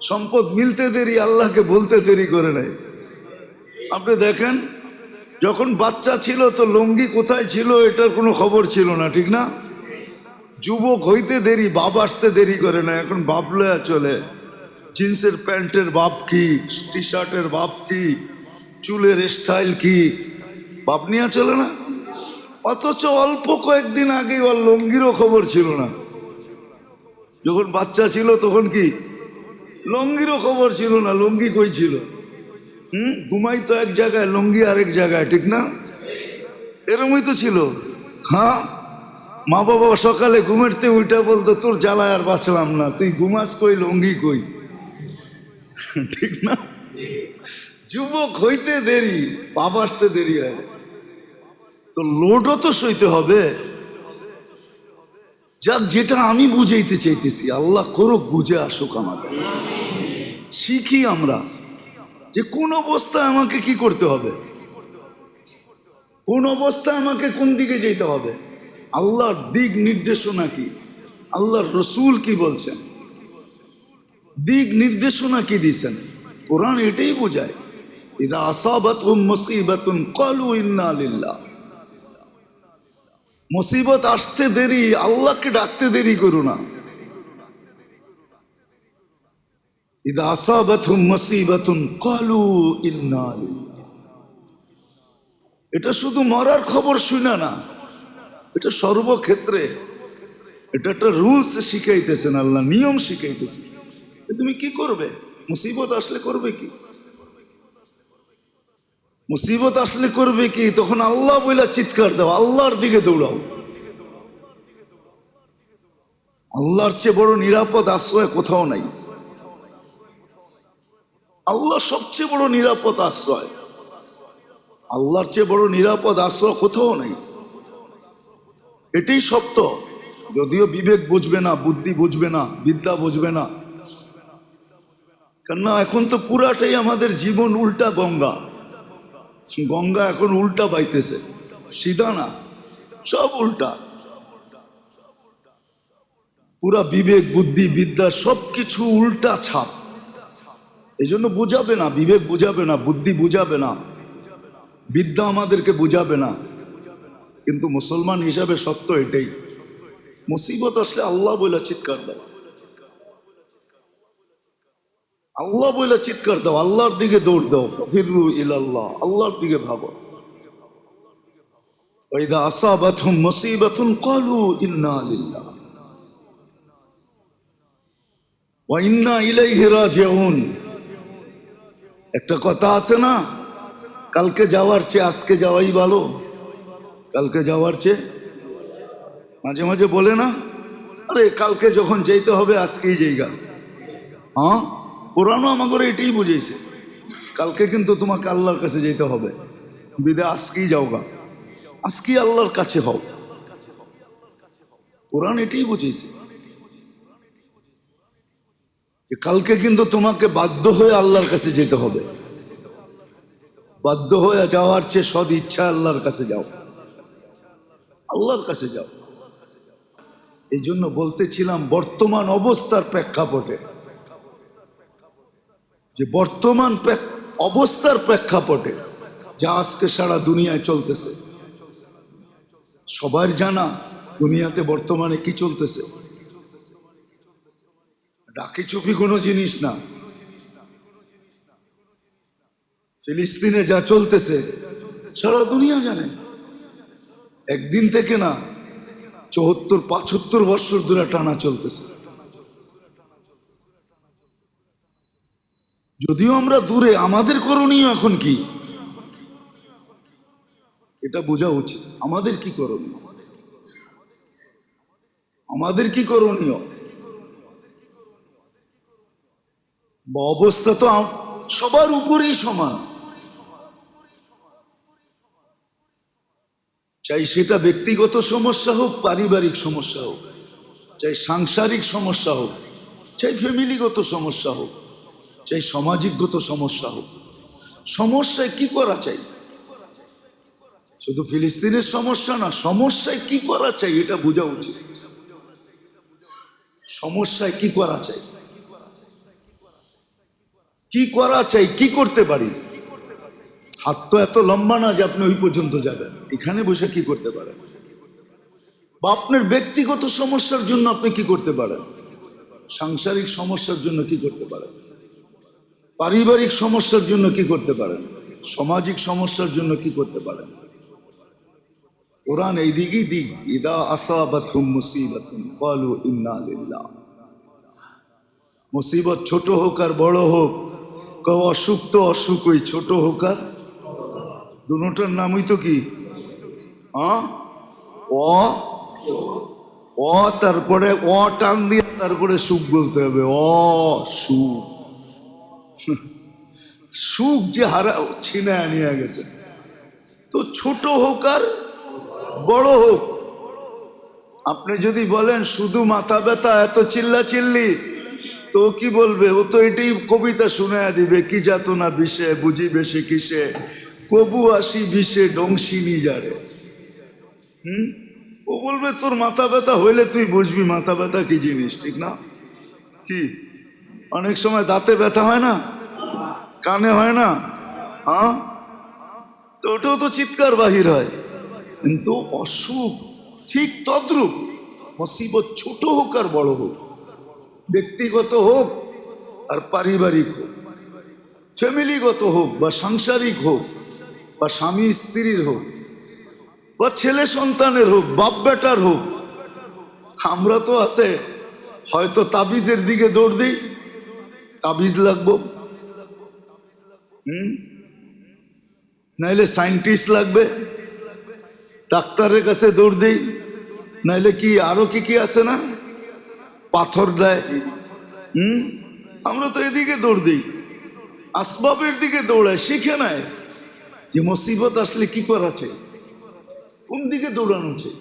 সম্পদ মিলতে দেরি, আল্লাহকে বলতে দেরি করে নাই। আপনি দেখেন, যখন বাচ্চা ছিল তো লুঙ্গি কোথায় ছিল এটার কোনো খবর ছিল না, ঠিক না? যুবক হইতে দেরি, বাপ আসতে দেরি করে না, এখন বাপ লয়া চলে। জিন্সের প্যান্টের বাপ কি, টি শার্টের বাপ কি, চুলের স্টাইল কি, বাপ নিয়ে চলে না। অথচ অল্প কয়েকদিন আগে ওর লুঙ্গিরও খবর ছিল না। যখন বাচ্চা ছিল তখন কি লুঙ্গিরও খবর ছিল না, লুঙ্গি কই ছিল? ঘুমাই তো এক জায়গায়, লুঙ্গি আরেক জায়গায়, ঠিক না? এরমই তো ছিল। হ্যাঁ, মা বাবা সকালে ঘুমাতে উইটা বলতো তোর জ্বালায় আর বাঁচলাম না, তুই ঘুমাস কই, লুঙ্গি কই, ঠিক না? যুবক হইতে দেরি, বাপ আসতে দেরি হয়, তো লোডও তো সইতে হবে। যাক, যেটা আমি বুঝাইতে চাইতেছি, আল্লাহ করুক বুঝে আসুক আমাদের, শিখি আমরা যে কোন অবস্থায় আমাকে কি করতে হবে, কোন অবস্থায় আমাকে কোন দিকে যেতে হবে, আল্লাহর দিক নির্দেশনা কি, আল্লাহর রসুল কি বলছেন, দিক নির্দেশনা কি দিয়েছেন, কোরআন এটাই বোঝায়। ইদা আসাবাতহুম মুসিবাতুন ক্বালু ইন্না লিল্লাহ। মুসিবত আসতে দেরি, আল্লাহকে ডাকতে দেরি করো না। ইদা আসাবাতহুম মুসিবাতুন ক্বালু ইন্না লিল্লাহ। এটা শুধু মরার খবর শুনা না, এটা সর্বক্ষেত্রে, এটা একটা রুলস শিখাইতেছেন আল্লাহ, নিয়ম শিখাইতেছেন। তুমি কি করবে মুসিবত আসলে, করবে কি, মুসিবত আসলে করবে কি? তখন আল্লাহ বইলা চিৎকার দাও, আল্লাহর দিকে দৌড়াও। আল্লাহর চেয়ে বড় নিরাপদ আশ্রয় কোথাও নাই। আল্লাহ সবচেয়ে বড় নিরাপদ আশ্রয়, আল্লাহর চেয়ে বড় নিরাপদ আশ্রয় কোথাও নাই। এটাই সত্য, যদিও বিবেক বুঝবে না, বুদ্ধি বুঝবে না, বিদ্যা বুঝবে না। কেননা এখন তো পুরাটাই আমাদের জীবন উল্টা গঙ্গা, গঙ্গা এখন উল্টা বাইতেছে, সিধা না, সব উল্টা। পুরা বিবেক বুদ্ধি বিদ্যা সবকিছু উল্টা ছাপ। এই জন্য বুঝাবে না, বিবেক বুঝাবে না, বুদ্ধি বুঝাবে না, বিদ্যা আমাদেরকে বুঝাবে না। কিন্তু মুসলমান হিসাবে সত্য এটাই, মুসিবত আসলে আল্লাহ বলে চিৎকার দাও, আল্লাহ বলে চিৎকার দাও, আল্লাহর দিকে দৌড় দাও। ফাফিরু ইলাল্লাহ, আল্লাহর দিকে ভাবো। ওয়াইদা আসাবাতহুম মুসিবাতুন ক্বালু ইন্না লিল্লাহ ওয়া ইন্না ইলাইহি রাজিউন। একটা কথা আছে না, কালকে যাওয়ার চেয়ে আজকে যাওয়াই ভালো, কালকে যাওয়ার চেয়ে। মাঝে মাঝে বলে না, আরে কালকে যখন যেতে হবে আজকেই যাইগা। হ্যাঁ, কোরআনও আমাকে এটাই বুঝাইছে, কালকে কিন্তু তোমাকে আল্লাহর কাছে যেতে হবে, বিদে আজকেই যাওগা, আজকেই আল্লাহর কাছে হও। কোরআন এটাই বুঝাইছে যে কালকে কিন্তু তোমাকে বাধ্য হয়ে আল্লাহর কাছে যেতে হবে। বাধ্য হয়ে যাওয়ার চেয়ে সদ ইচ্ছা আল্লাহর কাছে যাও, আল্লাহর কাছে যাও। এই জন্য বলতেছিলাম বর্তমান অবস্থার প্রেক্ষাপটে, যে বর্তমান অবস্থার প্রেক্ষাপটে যা আজকে সারা দুনিয়ায় চলতেছে, সবার জানা দুনিয়াতে বর্তমানে কি চলতেছে। ডাকি চুপি কোনো জিনিস না। ফিলিস্তিনে যা চলতেছে সারা দুনিয়া জানে, একদিন থেকে না, 74-75 বছর ধরে টানা চলতেছে। যদিও আমরা দূরে, আমাদের করণীয় এখন কি? এটা বোঝা উচিত। আমাদের কি করণীয়? আমাদের কি করণীয়? অবস্থা তো সবার উপরেই সমান, চাই সেটা ব্যক্তিগত সমস্যা হোক, পারিবারিক সমস্যা হোক, চাই সাংসারিক সমস্যা হোক, চাই ফ্যামিলিগত সমস্যা হোক, চাই সামাজিকগত সমস্যা হোক, সমস্যায় কি করা চাই? শুধু ফিলিস্তিনের সমস্যা না, সমস্যায় কি করা চাই এটা বোঝা উচিত। সমস্যায় কি করা চাই, কি করা চাই, কি করতে পারি? হাত তো এত লম্বা না যে আপনি ওই পর্যন্ত যাবেন। এখানে বসে কি করতে পারেন? বা আপনার ব্যক্তিগত সমস্যার জন্য আপনি কি করতে পারেন? সাংসারিক সমস্যার জন্য কি করতে পারেন? পারিবারিক সমস্যার জন্য কি করতে পারেন? সামাজিক সমস্যার জন্য কি করতে পারেন? কোরআন এই দিকেই দিক, ইদা আসাবাতহুম মুসিবাতুন ক্বালু ইন্না লিল্লাহ। মুসিবত ছোট হোক আর বড় হোক, অসুখ তো অসুখই, ছোট হোক আর দুটোটার নামই তো কি? অ তারপরে অ টান দিয়ে তারপরে সুখ বলতে হবে। সুখ, সুখ যে হারা ছিনায় নিয়ে গেছে। তো ছোট হোক আর বড় হোক, আপনি যদি বলেন শুধু মাথা ব্যথা, এত চিল্লা চিল্লি, তো কি বলবে? ও তো এটাই কবিতা শুনায়া দিবে, কি যাতনা বিষে বুঝিবে সে কিসে, কবু আসি বিষে ডংসিনি যারে। ও বলবে তোর মাথা ব্যথা হইলে তুই বুঝবি মাথা ব্যথা কি জিনিস, ঠিক না? কি অনেক সময় দাঁতে ব্যথা হয় না, কানে হয় না, তো ওটাও তো চিৎকার বাহির হয়। কিন্তু অসুখ ঠিক তদ্রূপ। মুসিবত ছোট হোক আর বড় হোক, ব্যক্তিগত হোক আর পারিবারিক হোক, ফ্যামিলিগত হোক বা সাংসারিক হোক, বা স্বামী স্ত্রীর হোক, বা ছেলে সন্তানের হোক, বাপ বেটার হোক, আমরা তো আছে হয়তো তাবিজের দিকে দৌড় দিই, তাবিজ লাগবো, নাইলে সায়েন্টিস্ট লাগবে, ডাক্তারের কাছে দৌড় দিই, নাইলে কি আরো কি কি আছে না, পাথর দেয়। আমরা তো এদিকে দৌড় দিই, আসবাবের দিকে দৌড়ায়, শিখে নেয় যে মুসিবত আসলে কি করা চাই, কোন দিকে দৌড়ানো চাই,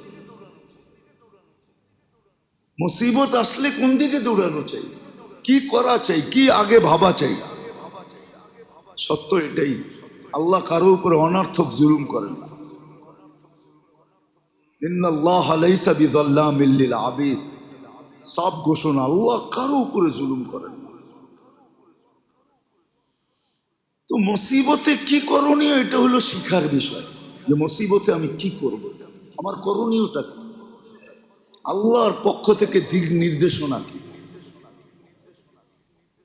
মুসিবত আসলে কোন দিকে দৌড়ানো চাই, কি করা চাই, কি আগে ভাবা চাই। সত্য এটাই, আল্লাহ কারো উপরে অনর্থক জুলুম করেন না। ইন্নাল্লাহা লাইসা বিযাল্লামিল লিল আবিদ, সব ঘোষণা, আল্লাহ কারো উপরে জুলুম করেন না। তো মুসিবতে কি করণীয়, এটা হলো শিখার বিষয়, যে মুসিবতে আমি কি করব, আমার করণীয়টা কি, আল্লাহর পক্ষ থেকে দিক নির্দেশনা কি,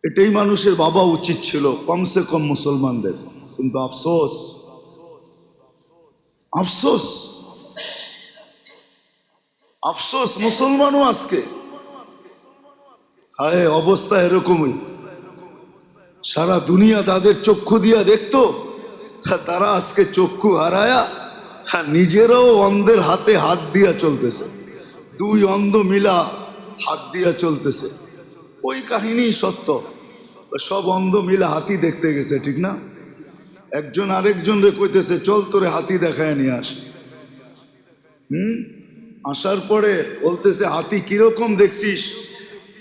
এটাই মানুষের ভাবা উচিত ছিল, কমসে কম মুসলমানদের। কিন্তু আফসোস, আফসোস, আফসোস, মুসলমানও আজকে হায় অবস্থা এরকমই। সারা দুনিয়া তাদের চক্ষু দিয়া দেখতো, তারা আজকে চক্ষু হারায়া নিজেরাও অন্ধের হাতে হাত দিয়া চলতেছে, দুই অন্ধ মিলা হাত দিয়া চলতেছে। ওই কাহিনী সত্য, সব অন্ধ মিলা হাতি দেখতে গেছে, ঠিক না? একজন আরেকজন রে কইতেছে চল তোরে হাতি দেখায় নিয়ে আস। আসার পরে বলতেছে হাতি কিরকম দেখছিস?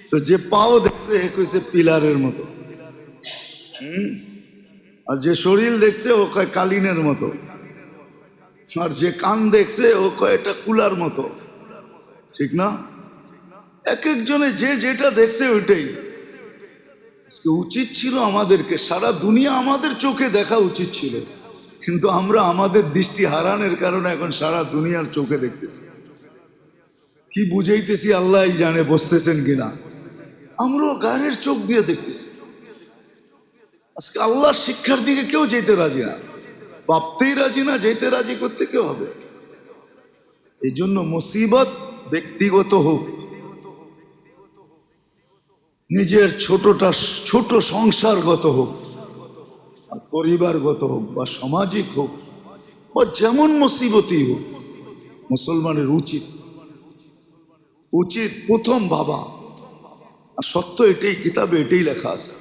তো যে পাও দেখছে কইছে পিলারের মতো, আর যে শরীর দেখছে ও কয় কালিনের মতো, আর যে কান দেখছে ও কয় এটা কুলার মতো, ঠিক না? এক একজনে যে যেটা দেখছে ওইটাই। আজকে উচিত ছিল আমাদেরকে, সারা দুনিয়া আমাদের চোখে দেখা উচিত ছিল, কিন্তু আমরা আমাদের দৃষ্টি হারানোর কারণে এখন সারা দুনিয়ার চোখে দেখতেছি। কি বুঝাইতেছি আল্লাহ জানে, বসতেছেন কিনা। আমরাও গায়ের চোখ দিয়ে দেখতেছি। আজকে আল্লাহর শিক্ষার দিকে কেউ যেতে রাজি না, ভাবতেই রাজি না, যেতে রাজি করতে কেউ হবে। এই জন্য মুসিবত ব্যক্তিগত হোক, নিজের ছোট সংসারগত হোক, আর পরিবারগত হোক বা সামাজিক হোক, বা যেমন মুসিবতই হোক, মুসলমানের উচিত উচিত প্রথম ভাবা। আর সত্য এটাই, কিতাবে এটাই লেখা আছে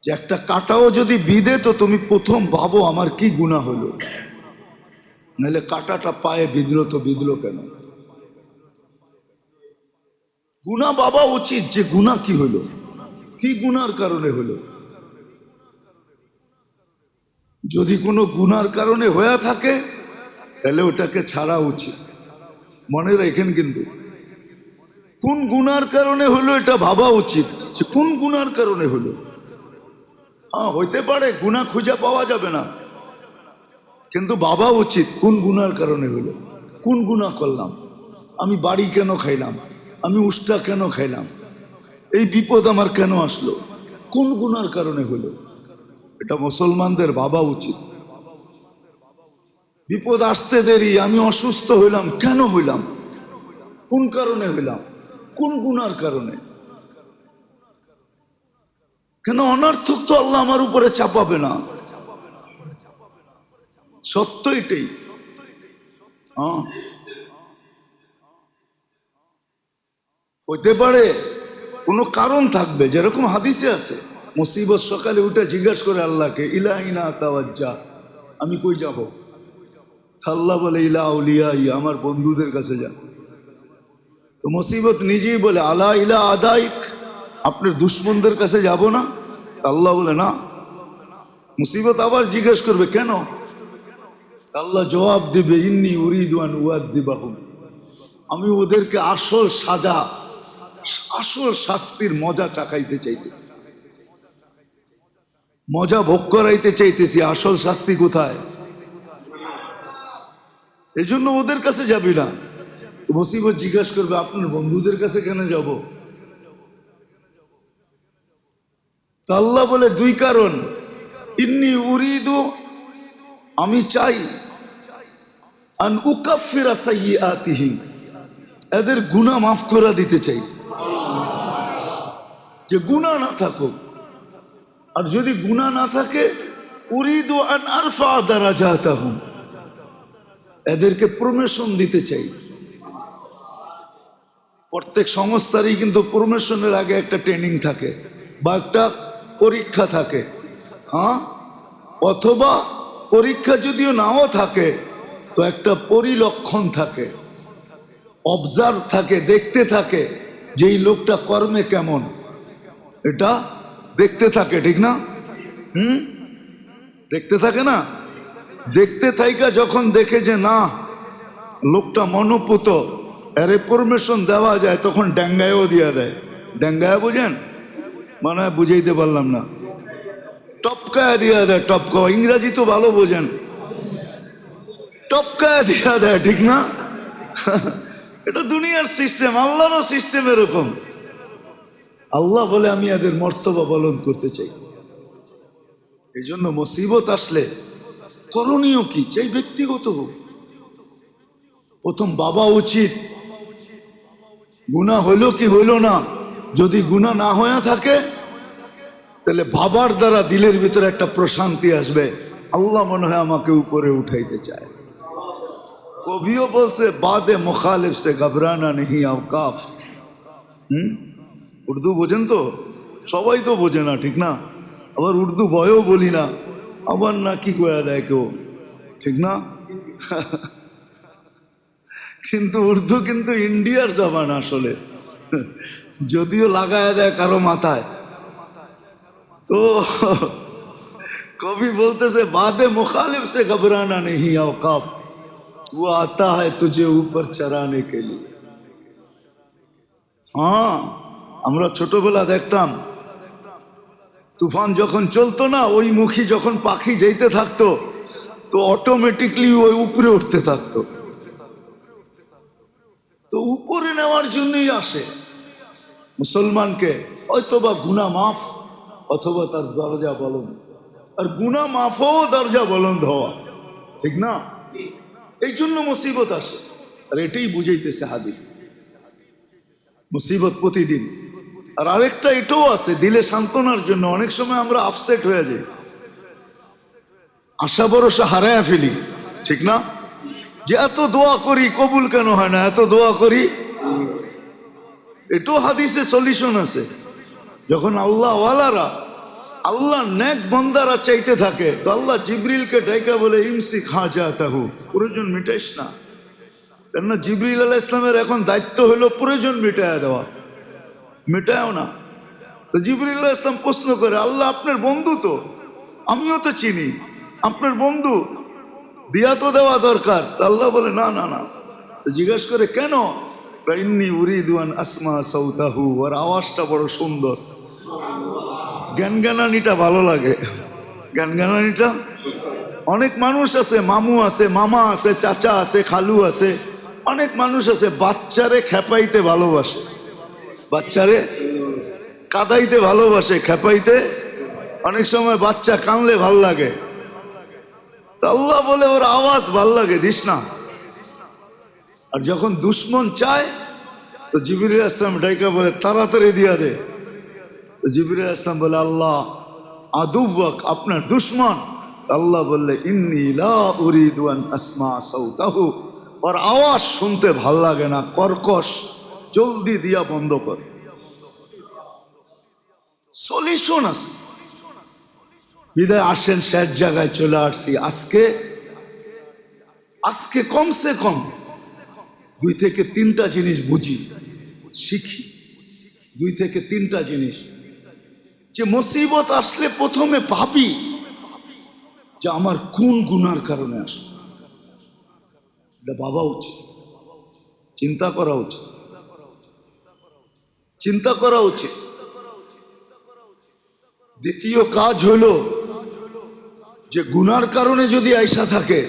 যে একটা কাঁটাও যদি বিঁধে তো তুমি প্রথম ভাবো আমার কি গুনাহ হলো, নাহলে কাঁটাটা পায়ে বিঁধলো তো বিঁধলো কেন। গুনাহ ভাবা উচিত যে গুনাহ কি হলো, কি গুনার কারণে হলো। যদি কোনো গুনার কারণে হয়ে থাকে তাহলে ওটাকে ছাড়া উচিত। মনে রাখেন কিন্তু কোন গুনার কারণে হলো এটা ভাবা উচিত যে কোন গুনার কারণে হলো। হ্যাঁ, হইতে পারে গুনাহ খুঁজে পাওয়া যাবে না, কিন্তু ভাবা উচিত কোন গুনার কারণে হলো। কোন গুনাহ করলাম, আমি বাড়ি কেন খাইলাম, আমি উষ্টা কেন খাইলাম, এই বিপদ আমার কেন আসলো, কোন গুনার কারণে হলো, এটা মুসলমানদের ভাবা উচিত। বিপদ আসতে দেরি, আমি অসুস্থ হইলাম, কেন হইলাম, কোন কারণে হইলাম, কোন গুনার কারণে। কেন অনর্থক তো আল্লাহ আমার উপরে চাপাবে না, সত্য এটাই। হ্যাঁ, হইতে পারে কোনো কারণ থাকবে, যেরকম হাদিসে আছে মুসিবত সকালে উঠে জিজ্ঞাসা করে আল্লাহকে, ইলাহিনা তাওয়াজ্জা, আমি কই যাব। আল্লাহ বলে ইলা আউলিয়া, আমার বন্ধুদের কাছে যা। তো মুসিবত নিজেই বলে আলা ইলা আদাইক, আপনার দুশ্মনদের কাছে যাব না। আল্লাহ বলে না। মুসিবত আবার জিজ্ঞেস করবে কেন, আল্লাহ জবাব দিবে ইন্নী উরিদু আন উআযযিবাহুম, আমি ওদেরকে আসল সাজা, আসল শাস্তির মজা চাকাইতে চাইতেছি, মজা ভোগ করাইতে চাইতেছি। আসল শাস্তি কোথায়? এই জন্য ওদের কাছে যাবি না। মুসিবত জিজ্ঞাসা করবে আপনার বন্ধুদের কাছে কেন যাব। আল্লাহ বলে দুই কারণ, ইন্নী উরিদু, আমি চাই, আন উকাফিরা সাইয়্যাতিহিম, এদের গুনাহ মাফ করে দিতে চাই, যে গুনাহ না থাকুক। আর যদি গুনাহ না থাকে, উরিদু আন আরফা দারাজাতাহুম, এদেরকে প্রমোশন দিতে চাই। প্রত্যেক সংস্থারই কিন্তু প্রমোশনের আগে একটা ট্রেনিং থাকে বা একটা পরীক্ষা থাকে। হ্যাঁ, অথবা পরীক্ষা যদিও নাও থাকে তো একটা পরিলক্ষণ থাকে, অবজার্ভ থাকে, দেখতে থাকে যে এই লোকটা কর্মে কেমন, এটা দেখতে থাকে, ঠিক না? দেখতে থাকে না? দেখতে থাইকা যখন দেখে যে না লোকটা মনোপুত, এর পারমিশন দেওয়া যায়, তখন ড্যাঙ্গায়ও দিয়া দেয়। ড্যাঙ্গায় বুঝেন, মনে হয় বুঝাইতে পারলাম না, টপকায় দিয়া দেয়। টপকা, ইংরাজি তো ভালো বোঝেন, টপকায় দিয়া দেয়, ঠিক না? এটা দুনিয়ার সিস্টেম, আল্লাহরও সিস্টেম এরকম। আল্লাহ বলে আমি এদের মর্তবা বলন করতে চাই। এই জন্য মুসিবত আসলে করণীয় কি চাই, ব্যক্তিগত হোক, প্রথম ভাবা উচিত গুনাহ হইল কি হইল না। যদি গুনাহ না হয়ে থাকে তাহলে ভাবার দ্বারা দিলের ভিতরে একটা প্রশান্তি আসবে, আল্লাহ মনে হয় আমাকে উপরে উঠাইতে চায়। কবিও বলছে বাদে মুখালিফ সে ঘবরানা নেহি আওকাফ। উর্দু বোঝেন তো? সবাই তো বোঝে না, ঠিক না? আবার উর্দু বয়ও বলি না, আবার না কি কয়া দেয় কেউ, ঠিক না? কিন্তু উর্দু কিন্তু ইন্ডিয়ার জবান আসলে, যদিও লাগায় দেয় কারো মাথায়। তো কবি বলতেছে বাদে মুখালিফ সে ঘবরানা নেহি আওকাফ, वो आता है तुझे ऊपर चराने के लिए। হ্যাঁ, আমরা ছোটবেলা দেখতাম তুফান যখন চলতো না, ওই মুখী যখন পাখি যেতে থাকতো তো অটোমেটিকলি ওই উপরে উঠতে থাকতো। তো উপরে নেওয়ার জন্যই আসে মুসলমানকে, হয়তোবা গুনাহ মাফ অথবা তার দরজা বলন্দ। আর গুনাহ মাফও দরজা বলন্দ হওয়া, ঠিক না? এই জন্য মুসিবত আসে। আর এটাই বুঝাইতেছে হাদিস, মুসিবত প্রতিদিন। আর আরেকটা এটাও আছে দিলে সান্ত্বনার জন্য। অনেক সময় আমরা আপসেট হয়ে যাই, আশা ভরসা হারায়া ফেলি, ঠিক না? যে এত দোয়া করি কবুল কেন হয় না, এত দোয়া করি। এটাও হাদিসে সলিউশন আছে। যখন আল্লাহ ওয়ালারা, আল্লাহ নেক বান্দারা চাইতে থাকে, তো আল্লাহ জিবরিলকে ডাইকা বলে ইমসি খাজা তাহু, প্রয়োজন মিটাইস না। কেননা জিবরিল আলাইহিস সালামের এখন দায়িত্ব হলো প্রয়োজন মিটায়া দেওয়া, মিটায়ও না। তো জিবরিল আলাইহিস সালাম প্রশ্ন করে, আল্লাহ আপনার বন্ধু তো, আমিও তো চিনি, আপনার বন্ধু, দিয়া তো দেওয়া দরকার। তা আল্লাহ বলে না না না। তো জিজ্ঞাসা করে কেন? ইন্নী উরিদু আন আসমা সাউতাহু, ওর আওয়াজটা বড় সুন্দর, জ্ঞানজ্ঞানানিটা ভালো লাগে, জ্ঞানজ্ঞানানিটা। অনেক মানুষ আছে, মামু আছে, মামা আছে, চাচা আছে, খালু আছে, অনেক মানুষ আছে বাচ্চারে খেপাইতে ভালোবাসে, বাচ্চারে কাদাইতে ভালোবাসে, খেপাইতে। অনেক সময় বাচ্চা কানলে ভাল লাগে, তা আল্লাহ বলে ওর আওয়াজ ভাল লাগে, দিস না। আর যখন দুশ্মন চায় তো জিবরিল আসলাম ডাইকা বলে তাড়াতাড়ি দিয়া দে। তো জিবরিল আসলাম বলে আল্লাহ আদুওয়াক, আপনার দুশ্মন। আল্লাহ বললে ইন্নী লা উরিদু আন আসমা সাউতাহু, ওর আওয়াজ শুনতে ভাল লাগে না, কর্কশ, জলদি দিয়া বন্ধ কর। সলিউশন আছে। বিদায় আসেন, শেষ জায়গায় চলে আসছি। আজকে কমসে কম 2 থেকে 3টা জিনিস বুঝি, শিখি। 2 থেকে 3টা জিনিস। যে মুসিবত আসলে প্রথমে ভাবি যে আমার কোন গুনার কারণে আসলো, এটা ভাবা উচিত, চিন্তা করা উচিত, চিন্তা করা উচিত। দ্বিতীয় কাজ হলো যে গুনার কারণে যদি আইসা থাকে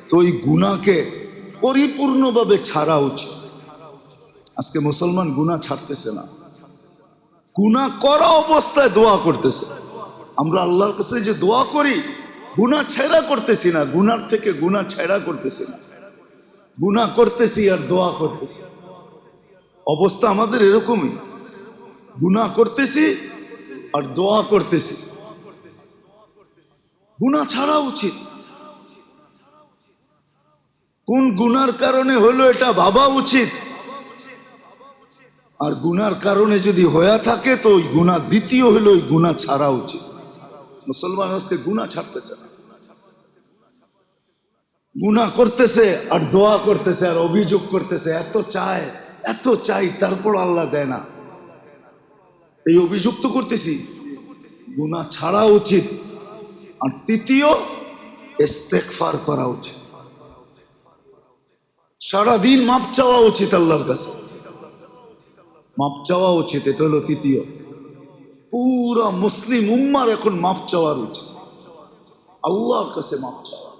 তো ওই গুনাহকে পরিপূর্ণভাবে ছাড়া উচিত। আজকে মুসলমান গুনাহ ছাড়তেছে না, গুনাহ করা অবস্থায় দোয়া করতেছে। আমরা আল্লাহর কাছে যে দোয়া করি, গুনাহ ছেড়া করতেছি না, গুনার থেকে গুনাহ ছেড়া করতেছি না, গুনাহ করতেছি আর দোয়া করতেছি। অবস্থা আমাদের এরকমই, গুনাহ করতেছি আর দোয়া করতেছি। গুনাহ ছাড়া উচিত। কোন গুনার কারণে হলো এটা ভাবা উচিত। আর গুনার কারণে যদি হয়ে থাকে তো ওই গুনাহ, দ্বিতীয় হলো ওই গুনাহ ছাড়া উচিত। মুসলমান আজকে গুনাহ ছাড়তেছে না, গুনাহ করতেছে আর দোয়া করতেছে আর অভিযোগ করতেছে, এত চাই তারপর আল্লাহ দেয় না। এই অভিযোগ তো করতেছি, গুনাহ ছাড়া উচিত। আর তৃতীয়, ইস্তেগফার করা উচিত, সারাদিন মাপ চাওয়া উচিত আল্লাহর কাছে, মাপ চাওয়া উচিত। এটা হলো তৃতীয়। পুরা মুসলিম উম্মার এখন মাপ চাওয়ার উচিত, আল্লাহর কাছে মাপ চাওয়া,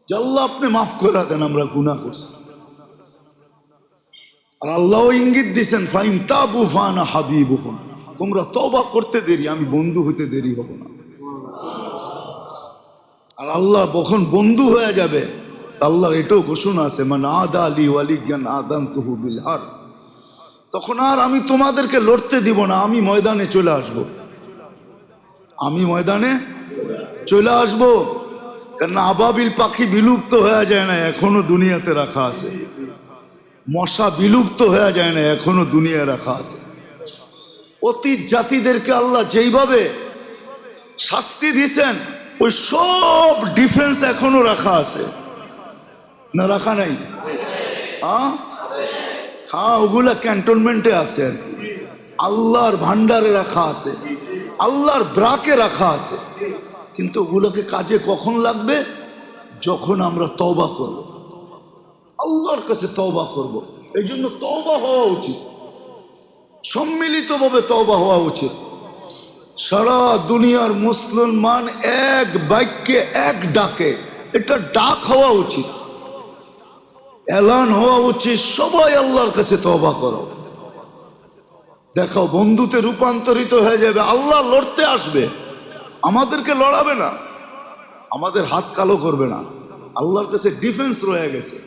যে আল্লাহ আপনি মাফ করে দেন, আমরা গুনাহ করছি। আর আল্লাহ ইঙ্গিত দিয়েছেন ফাইন তাবু ফানা হাবিবুহুম, তোমরা তওবা করতে দেরি, আমি বন্ধু হইতে দেরি হব না। আর আল্লাহ যখন বন্ধু হয়ে যাবে, আল্লাহর এটাও ঘোষণা আছে, মান আদা লি ওয়ালিয়ান আযানতুহু বিল হার, তখন আর আমি তোমাদেরকে লড়তে দিব না, আমি ময়দানে চলে আসব, আমি ময়দানে চলে আসব। কেন আবাবিল পাখি বিলুপ্ত হয়ে যায় না, এখনো দুনিয়াতে রাখা আছে। মশা বিলুপ্ত হয়ে যায় না, এখনো দুনিয়ায় রাখা আছে। অতীত জাতিদেরকে আল্লাহ যেইভাবে শাস্তি দিয়েছেন, ওই সব ডিফেন্স এখনো রাখা আছে না, রাখা নাই? হ্যাঁ, ওগুলা ক্যান্টনমেন্টে আছে আর কি, আল্লাহর ভান্ডারে রাখা আছে, আল্লাহর ব্রাকে রাখা আছে। কিন্তু ওগুলোকে কাজে কখন লাগবে? যখন আমরা তওবা করব, আল্লাহর কাছে তওবা করব। এই জন্য তওবা হওয়া উচিত, সম্মিলিতভাবে তওবা হওয়া উচিত। সারা দুনিয়ার মুসলমান এক বাক্যে, এক ডাকে, এটা ডাক হওয়া উচিত, এলান হওয়া উচিত, সবাই আল্লাহর কাছে তওবা করো। দেখো বন্ধুতে রূপান্তরিত হয়ে যাবে, আল্লাহ লড়তে আসবে, আমাদেরকে লড়াবে না, আমাদের হাত কালো করবে না, আল্লাহর কাছে ডিফেন্স রয়ে গেছে।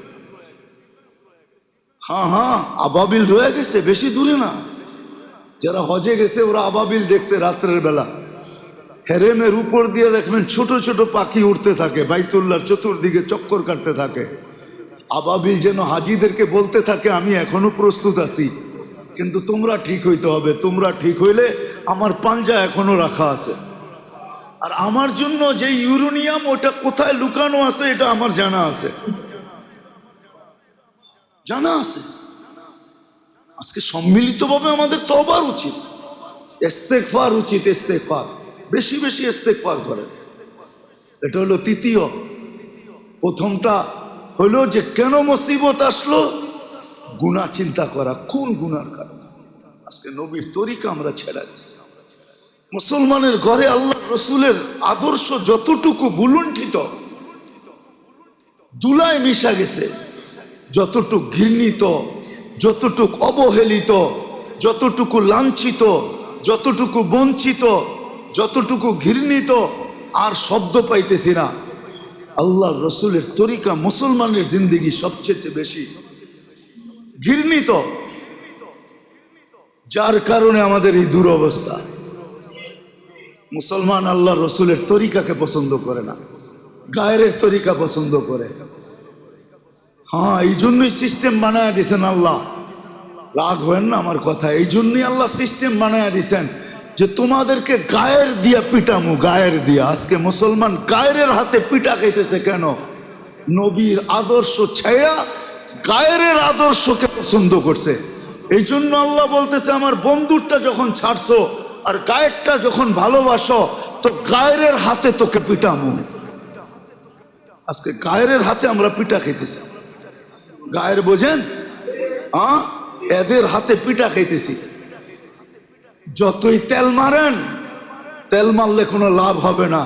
হ্যাঁ, আবাবিল রয়ে গেছে, বেশি দূরে না। যারা হজে গেছে ওরা আবাবিল দেখছে রাত্রের বেলা, হেরেমের উপর দিয়ে দেখবেন ছোট ছোট পাখি উঠতে থাকে, বাইতুল্লাহর চতুর্দিকে চক্কর কাটতে থাকে। আবাবিল যেন হাজিদেরকে বলতে থাকে আমি এখনো প্রস্তুত আছি, কিন্তু তোমরা ঠিক হইতে হবে, তোমরা ঠিক হইলে আমার পাঞ্জা এখনো রাখা আছে। আর আমার জন্য যে ইউরেনিয়াম ওটা কোথায় লুকানো আছে এটা আমার জানা আছে, জানা আছে। আজকে সম্মিলিতভাবে আমাদের তওবার উচিত, ইস্তেগফার উচিত, ইস্তেগফার বেশি বেশি ইস্তেগফার করেন। এটা হলো তৃতীয়। প্রথমটা হলো যে কেন মুসিবত আসলো, গুনাহ চিন্তা করা, কোন গুনার কারণে। আজকে নবীর তরিকা আমরা ছেড়ে দিছি। মুসলমানের ঘরে আল্লাহ রসুলের আদর্শ যতটুকু বুলুণ্ঠিত, দুলায় মিশা গেছে, যতটুকু ঘৃণিত, যতটুকু অবহেলিত, যতটুকু লাঞ্ছিত, যতটুকু বঞ্চিত, যতটুকু ঘৃণিত, আর শব্দ পাইতেছি না। আল্লাহ রসুলের তরিকা মুসলমানের জিন্দেগি সবচেয়ে বেশি ঘৃণিত, যার কারণে আমাদের এই দুরবস্থা। মুসলমান আল্লাহ রসুলের তরিকাকে পছন্দ করে না, গায়ের তরিকা পছন্দ করে। হ্যাঁ, এই জন্যই সিস্টেম বানায় দিছেন আল্লাহ। রাগ হয় না আমার কথা, এই জন্যই আল্লাহ সিস্টেম বানায় দিছেন যে তোমাদেরকে গায়ের দিয়া পিটামু, গায়ের দিয়া। আজকে মুসলমান গায়ের হাতে পিটা খাইতেছে কেন? নবীর আদর্শ ছায়া গায়ের আদর্শকে পছন্দ করছে। এই জন্য আল্লাহ বলতেছে আমার বন্ধুরটা যখন ছাড়ছো আর গায়েরটা যখন ভালোবাসো, তো গায়ের হাতে তোকে পিটামু। আজকে গায়ের হাতে আমরা পিটা খাইতেছি। গায়ের বোঝেন? এদের হাতে পিটা খাইতেছি। যতই তেল মারেন, তেল মারলে কোনো লাভ হবে না,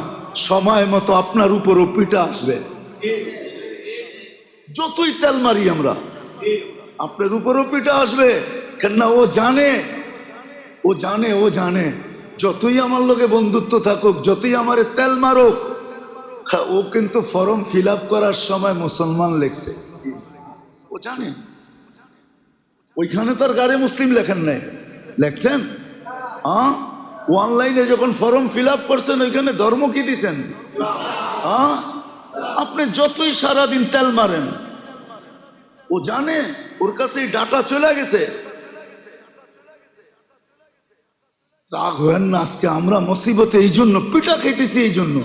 সময় মতো আপনার উপরও পিটা আসবে। যতই তেল মারি আমরা, আপনার উপরও পিটা আসবে। কেননা ও জানে, ও জানে, ও জানে যতই আমার লোকে বন্ধুত্ব থাকুক, যতই আমার তেল মারুক, ও কিন্তু ফর্ম ফিল আপ করার সময় মুসলমান লেখছে, ও জানে। ওইখানে তার গায়ে মুসলিম লেখেন নাই, লেখছেন? অনলাইনে যখন ফর্ম ফিল আপ করছেন ওইখানে ধর্ম কি দিছেন? আপনি যতই সারাদিন তেল মারেন, ও জানে, ওর কাছে ডাটা চলে গেছে। রাগ হয়েন না, আজকে আমরা মুসিবতে এই জন্য পিটা খাইতেছি, এই জন্য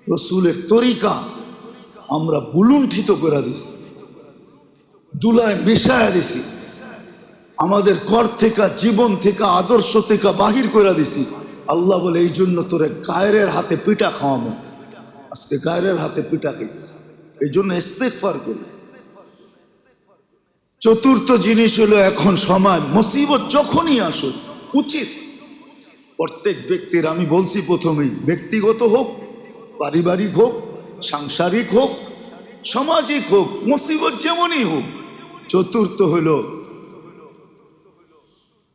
রসুলের তরিকা আমরা বুলুণ্ঠিত করে দিছি, দুলায় মিশায়া দিছি, আমাদের ঘর থেকে, জীবন থেকে, আদর্শ থেকে বাহির করে দিছি। আল্লাহ বলে এই জন্য তোরে গায়ের হাতে পিটা খাওয়াবো। আজকে গায়ের হাতে পিটা খাইতেছি, এই জন্য ইস্তেগফার করি। চতুর্থ জিনিস হলো এখন সময়, মুসিবত যখনই আসুক, উচিত প্রত্যেক ব্যক্তির, আমি বলছি প্রথমেই, ব্যক্তিগত হোক, পারিবারিক হোক, সাংসারিক হোক, সামাজিক হোক, মুসিবত যেমনই হোক, চতুর্থ হলো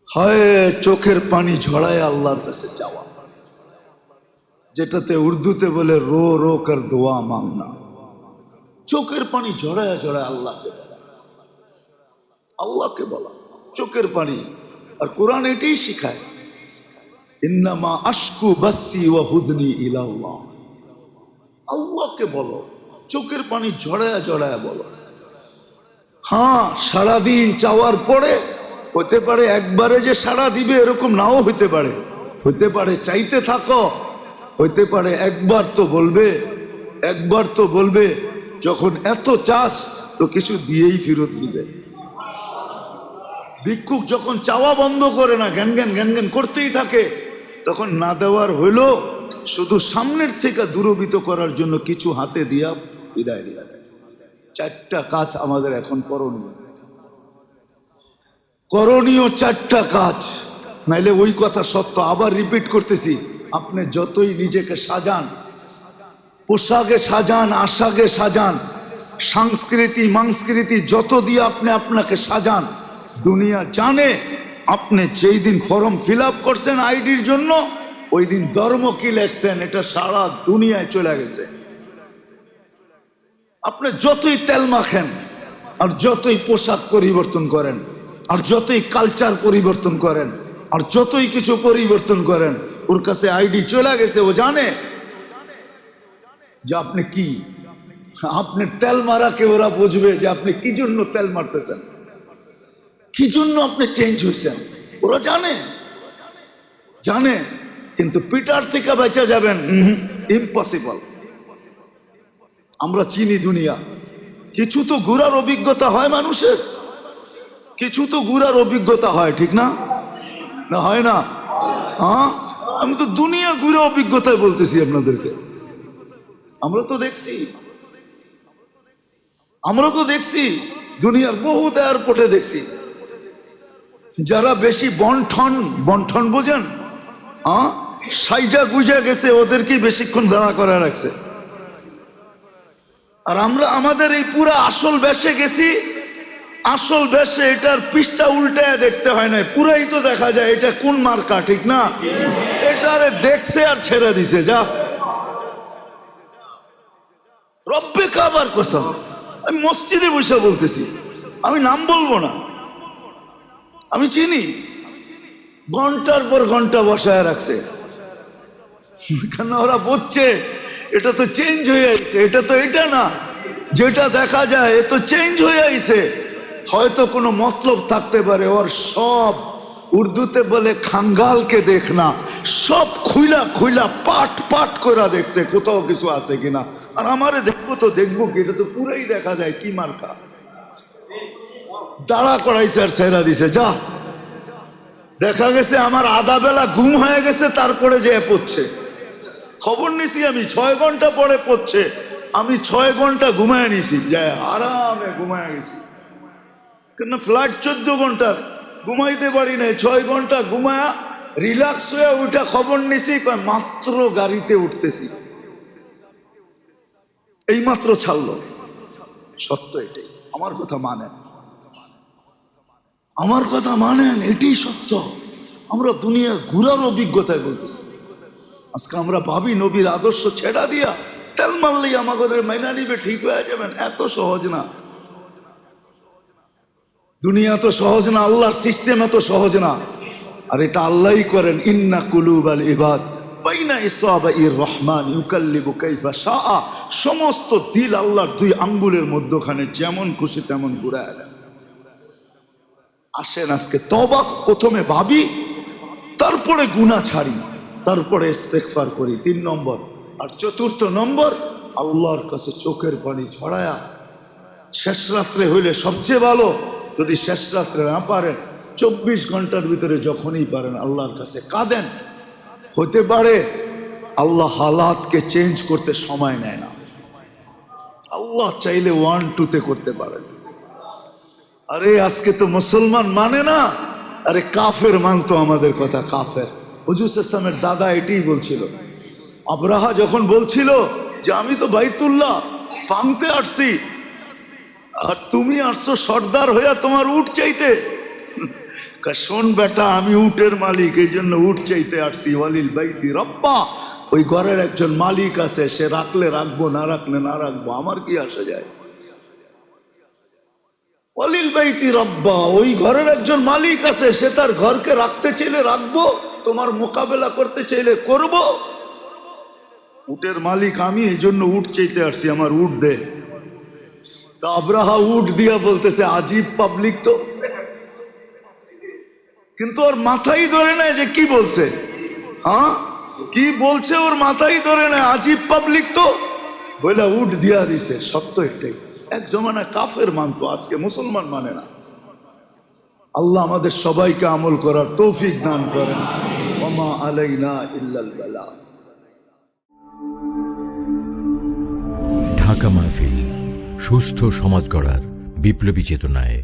হয় চোখের পানি ঝরায় আল্লাহর কাছে যাওয়া, যেটাতে উর্দুতে বলে রো রো কর দোয়া মাংনা। চোখের পানি ঝরায় ঝরায় আল্লাহকে বলা, আল্লাহকে বলা চোখের পানি। আর কোরআন এটাই শিখায়, ইন্নামা আশকু বাসি ওয়া হুদনি ইলাল্লাহ। আল্লাহকে বলো, চোখের পানি ঝরায়া ঝরায়া বলো। হ্যাঁ, সারাদিন চাওয়ার পরে হতে পারে একবারে যে সাড়া দিবে এরকম নাও হইতে পারে, হতে পারে চাইতে থাকো, হইতে পারে একবার তো বলবে, একবার তো বলবে। যখন এত চাস তো কিছু দিয়েই ফেরত দিবে। ভিক্ষুক যখন চাওয়া বন্ধ করে না, জ্ঞান জ্ঞান জ্ঞান জ্ঞান করতেই থাকে, তখন না দেওয়ার হইলো শুধু সামনের থেকে দূরভীত করার জন্য কিছু হাতে দিয়া বিদায় দিয়া দেয়। চারটা কাজ আমাদের এখন করণীয়, করণীয় চারটা কাজ, নাইলে ওই কথা সত্য। আবার রিপিট করতেছি, আপনি যতই নিজেকে সাজান, পোশাকে সাজান, আশাকে সাজান, সংস্কৃতি মাংস্কৃতি যত দিয়ে আপনি আপনাকে সাজান, দুনিয়া জানে আপনি যেই দিন ফর্ম ফিল আপ করছেন আইডির জন্য, ওই দিন ধর্ম কি লেখছেন এটা সারা দুনিয়ায় চলে গেছে। আপনি যতই তেল মাখেন, আর যতই পোশাক পরিবর্তন করেন, আর যতই কালচার পরিবর্তন করেন, আর যতই কিছু পরিবর্তন করেন, ওর কাছে আইডি চলে গেছে, ও জানে যে আপনি কি, আপনার তেল মারাকে ওরা বুঝবে যে আপনি কি জন্য তেল মারতেছেন, কি জন্য আপনি চেঞ্জ হয়েছেন, ওরা জানে জানে। কিন্তু পিটার থেকে বেঁচে যাবেন, ইম্পসিবল। আমরা চিনি দুনিয়া, কিছু তো ঘুরার অভিজ্ঞতা হয় মানুষের, কিছু তো ঘুরার অভিজ্ঞতা হয়, ঠিক না? না হয় না? হ্যাঁ, আমি তো দুনিয়া ঘুরে অভিজ্ঞতায় বলতেছি আপনাদেরকে। আমরা তো দেখছি দুনিয়ার বহুত এয়ারপোর্টে দেখছি যারা বেশি বন্ঠন বোঝেন, হ্যাঁ, সাইজা গুজা গেছে, ওদেরকে বেশিক্ষণ দাঁড়া করে রাখছে। আর আমরা আমাদের এই পুরা আসল বেশে গেছি, আসল বেশে এটার পৃষ্ঠা উল্টায় দেখতে হয় না, পুরাই তো দেখা যায় এটা কোন মার্কা, ঠিক না? এটারে দেখছে আর ছেড়ে দিছে, যা রব্বে কাবার কসম। আমি মসজিদে বসে বলতেছি, আমি নাম বলবো না, আমি চিনি। ঘন্টার পর ঘন্টা বসায় রাখছে, কেন? ওরা বুঝছে এটা তো চেঞ্জ হয়ে আইছে, এটা তো এটা না যেটা দেখা যায়, এ তো চেঞ্জ হয়ে আইছে। হয়তো কোনো মতলব থাকতে পারে ওর, সব উর্দুতে বলে খাঙ্গালকে দেখ না, সব খুইলা পাট করে দেখছে কোথাও কিছু আছে কিনা। আর আমারে দেখবো কি, এটা তো পুরাই দেখা যায় কি মার্কা। দাঁড়া করাইছে আর ছেড়া দিছে, যা। দেখা গেছে আমার আধা বেলা ঘুম হয়ে গেছে, তারপরে যে পড়ছে। খবর নিছি আমি 6 ঘন্টা পরে পড়ছে, আমি 6 ঘন্টা ঘুমায় নিছি, যায় আরামে ঘুমায় গেছি। কেন? ফ্লাইট 14 ঘন্টার, ঘুমাইতে পারি নাই, 6 ঘন্টা ঘুমায়া রিল্যাক্স হয়ে উঠা খবর নিছি, মাত্র গাড়িতে উঠতেছি, এই মাত্র ছাড়লো। সত্য এটাই, আমার কথা মানেন, এটাই সত্য। আমরা দুনিয়ার ঘুরার অভিজ্ঞতায় বলতেছি। আজকে আমরা ভাবি নবীর আদর্শ ছেড়া দিয়া তেল মারলেই আমাদের মাইনা নিবে, ঠিক হয়ে যাবেন। এত সহজ না, দুনিয়া তো সহজ না, আল্লাহর সিস্টেম এত সহজ না। আর এটা আল্লাহই করেন, ইন্না কুলুবাল ইবাদ বাইনা ইসাবাইর রহমান ইউকাল্লিবু কাইফা শাআ। সমস্ত দিল আল্লাহর 2 আঙ্গুলের মধ্যখানে, যেমন খুশি তেমন ঘুরায় দেন। আসেন আজকে তওবা প্রথমে ভাবি, তারপরে গুনাহ ছাড়ি, তারপরে ইস্তেগফার করি, 3 নম্বর। আর 4র্থ নম্বর, আল্লাহর কাছে চোখের পানি ঝরায়া, শেষ রাত্রে হইলে সবচেয়ে ভালো, যদি শেষ রাত্রে না পারেন 24 ঘন্টার ভিতরে যখনই পারেন আল্লাহর কাছে কাঁদেন। হতে পারে আল্লাহ হালাতকে চেঞ্জ করতে সময় নেয় না, আল্লাহ চাইলে 1-2-তে করতে পারেন। আরে আজকে তো মুসলমান মানে না, আরে কাফের মানতো আমাদের কথা, কাফের। হুজুর ইসলামের দাদা এটাই বলছিল। আবরাহা যখন বলছিল যে আমি তো বাইতুল্লাহ ভাঙতে আসছি, আর তুমি আসছো সর্দার হইয়া তোমার উট চাইতে। শোন বেটা, আমি উটের মালিক, এই জন্য উট চাইতে আসছি। ওয়ালিল বাইতি রব্বা, ওই ঘরের একজন মালিক আছে, সে রাখলে রাখবো, না রাখলে না রাখবো, আমার কি আসা যায়। ওয়ালিল বাইতি রব্বা, ওই ঘরের একজন মালিক আছে, সে তার ঘরকে রাখতে চাইলে রাখবো, তোমার মোকাবেলা করতে চাইলে করব। উটের মালিক আমি, এই জন্য উট চাইতে আসছি, আমার উট দে। তা আবরাহা উট দিয়া বলতেছে, আজীব পাবলিক তো। কিন্তু ওর মাথাই ধরে নেয় যে কি বলছে, হ্যাঁ কি বলছে, ওর মাথাই ধরে নেয়, আজীব পাবলিক তো, বইলা উট দিয়া দিছে। সত্য একটাই, এক জমানা কাফের মানতো, আজকে মুসলমান মানে না। আল্লাহ আমাদের সবাইকে আমল করার তৌফিক দান করেন। ওমা আলাইনা ইল্লাল বালাগ। ঢাকা মাহফিল, সুস্থ সমাজ গড়ার বিপ্লবী চেতনায়।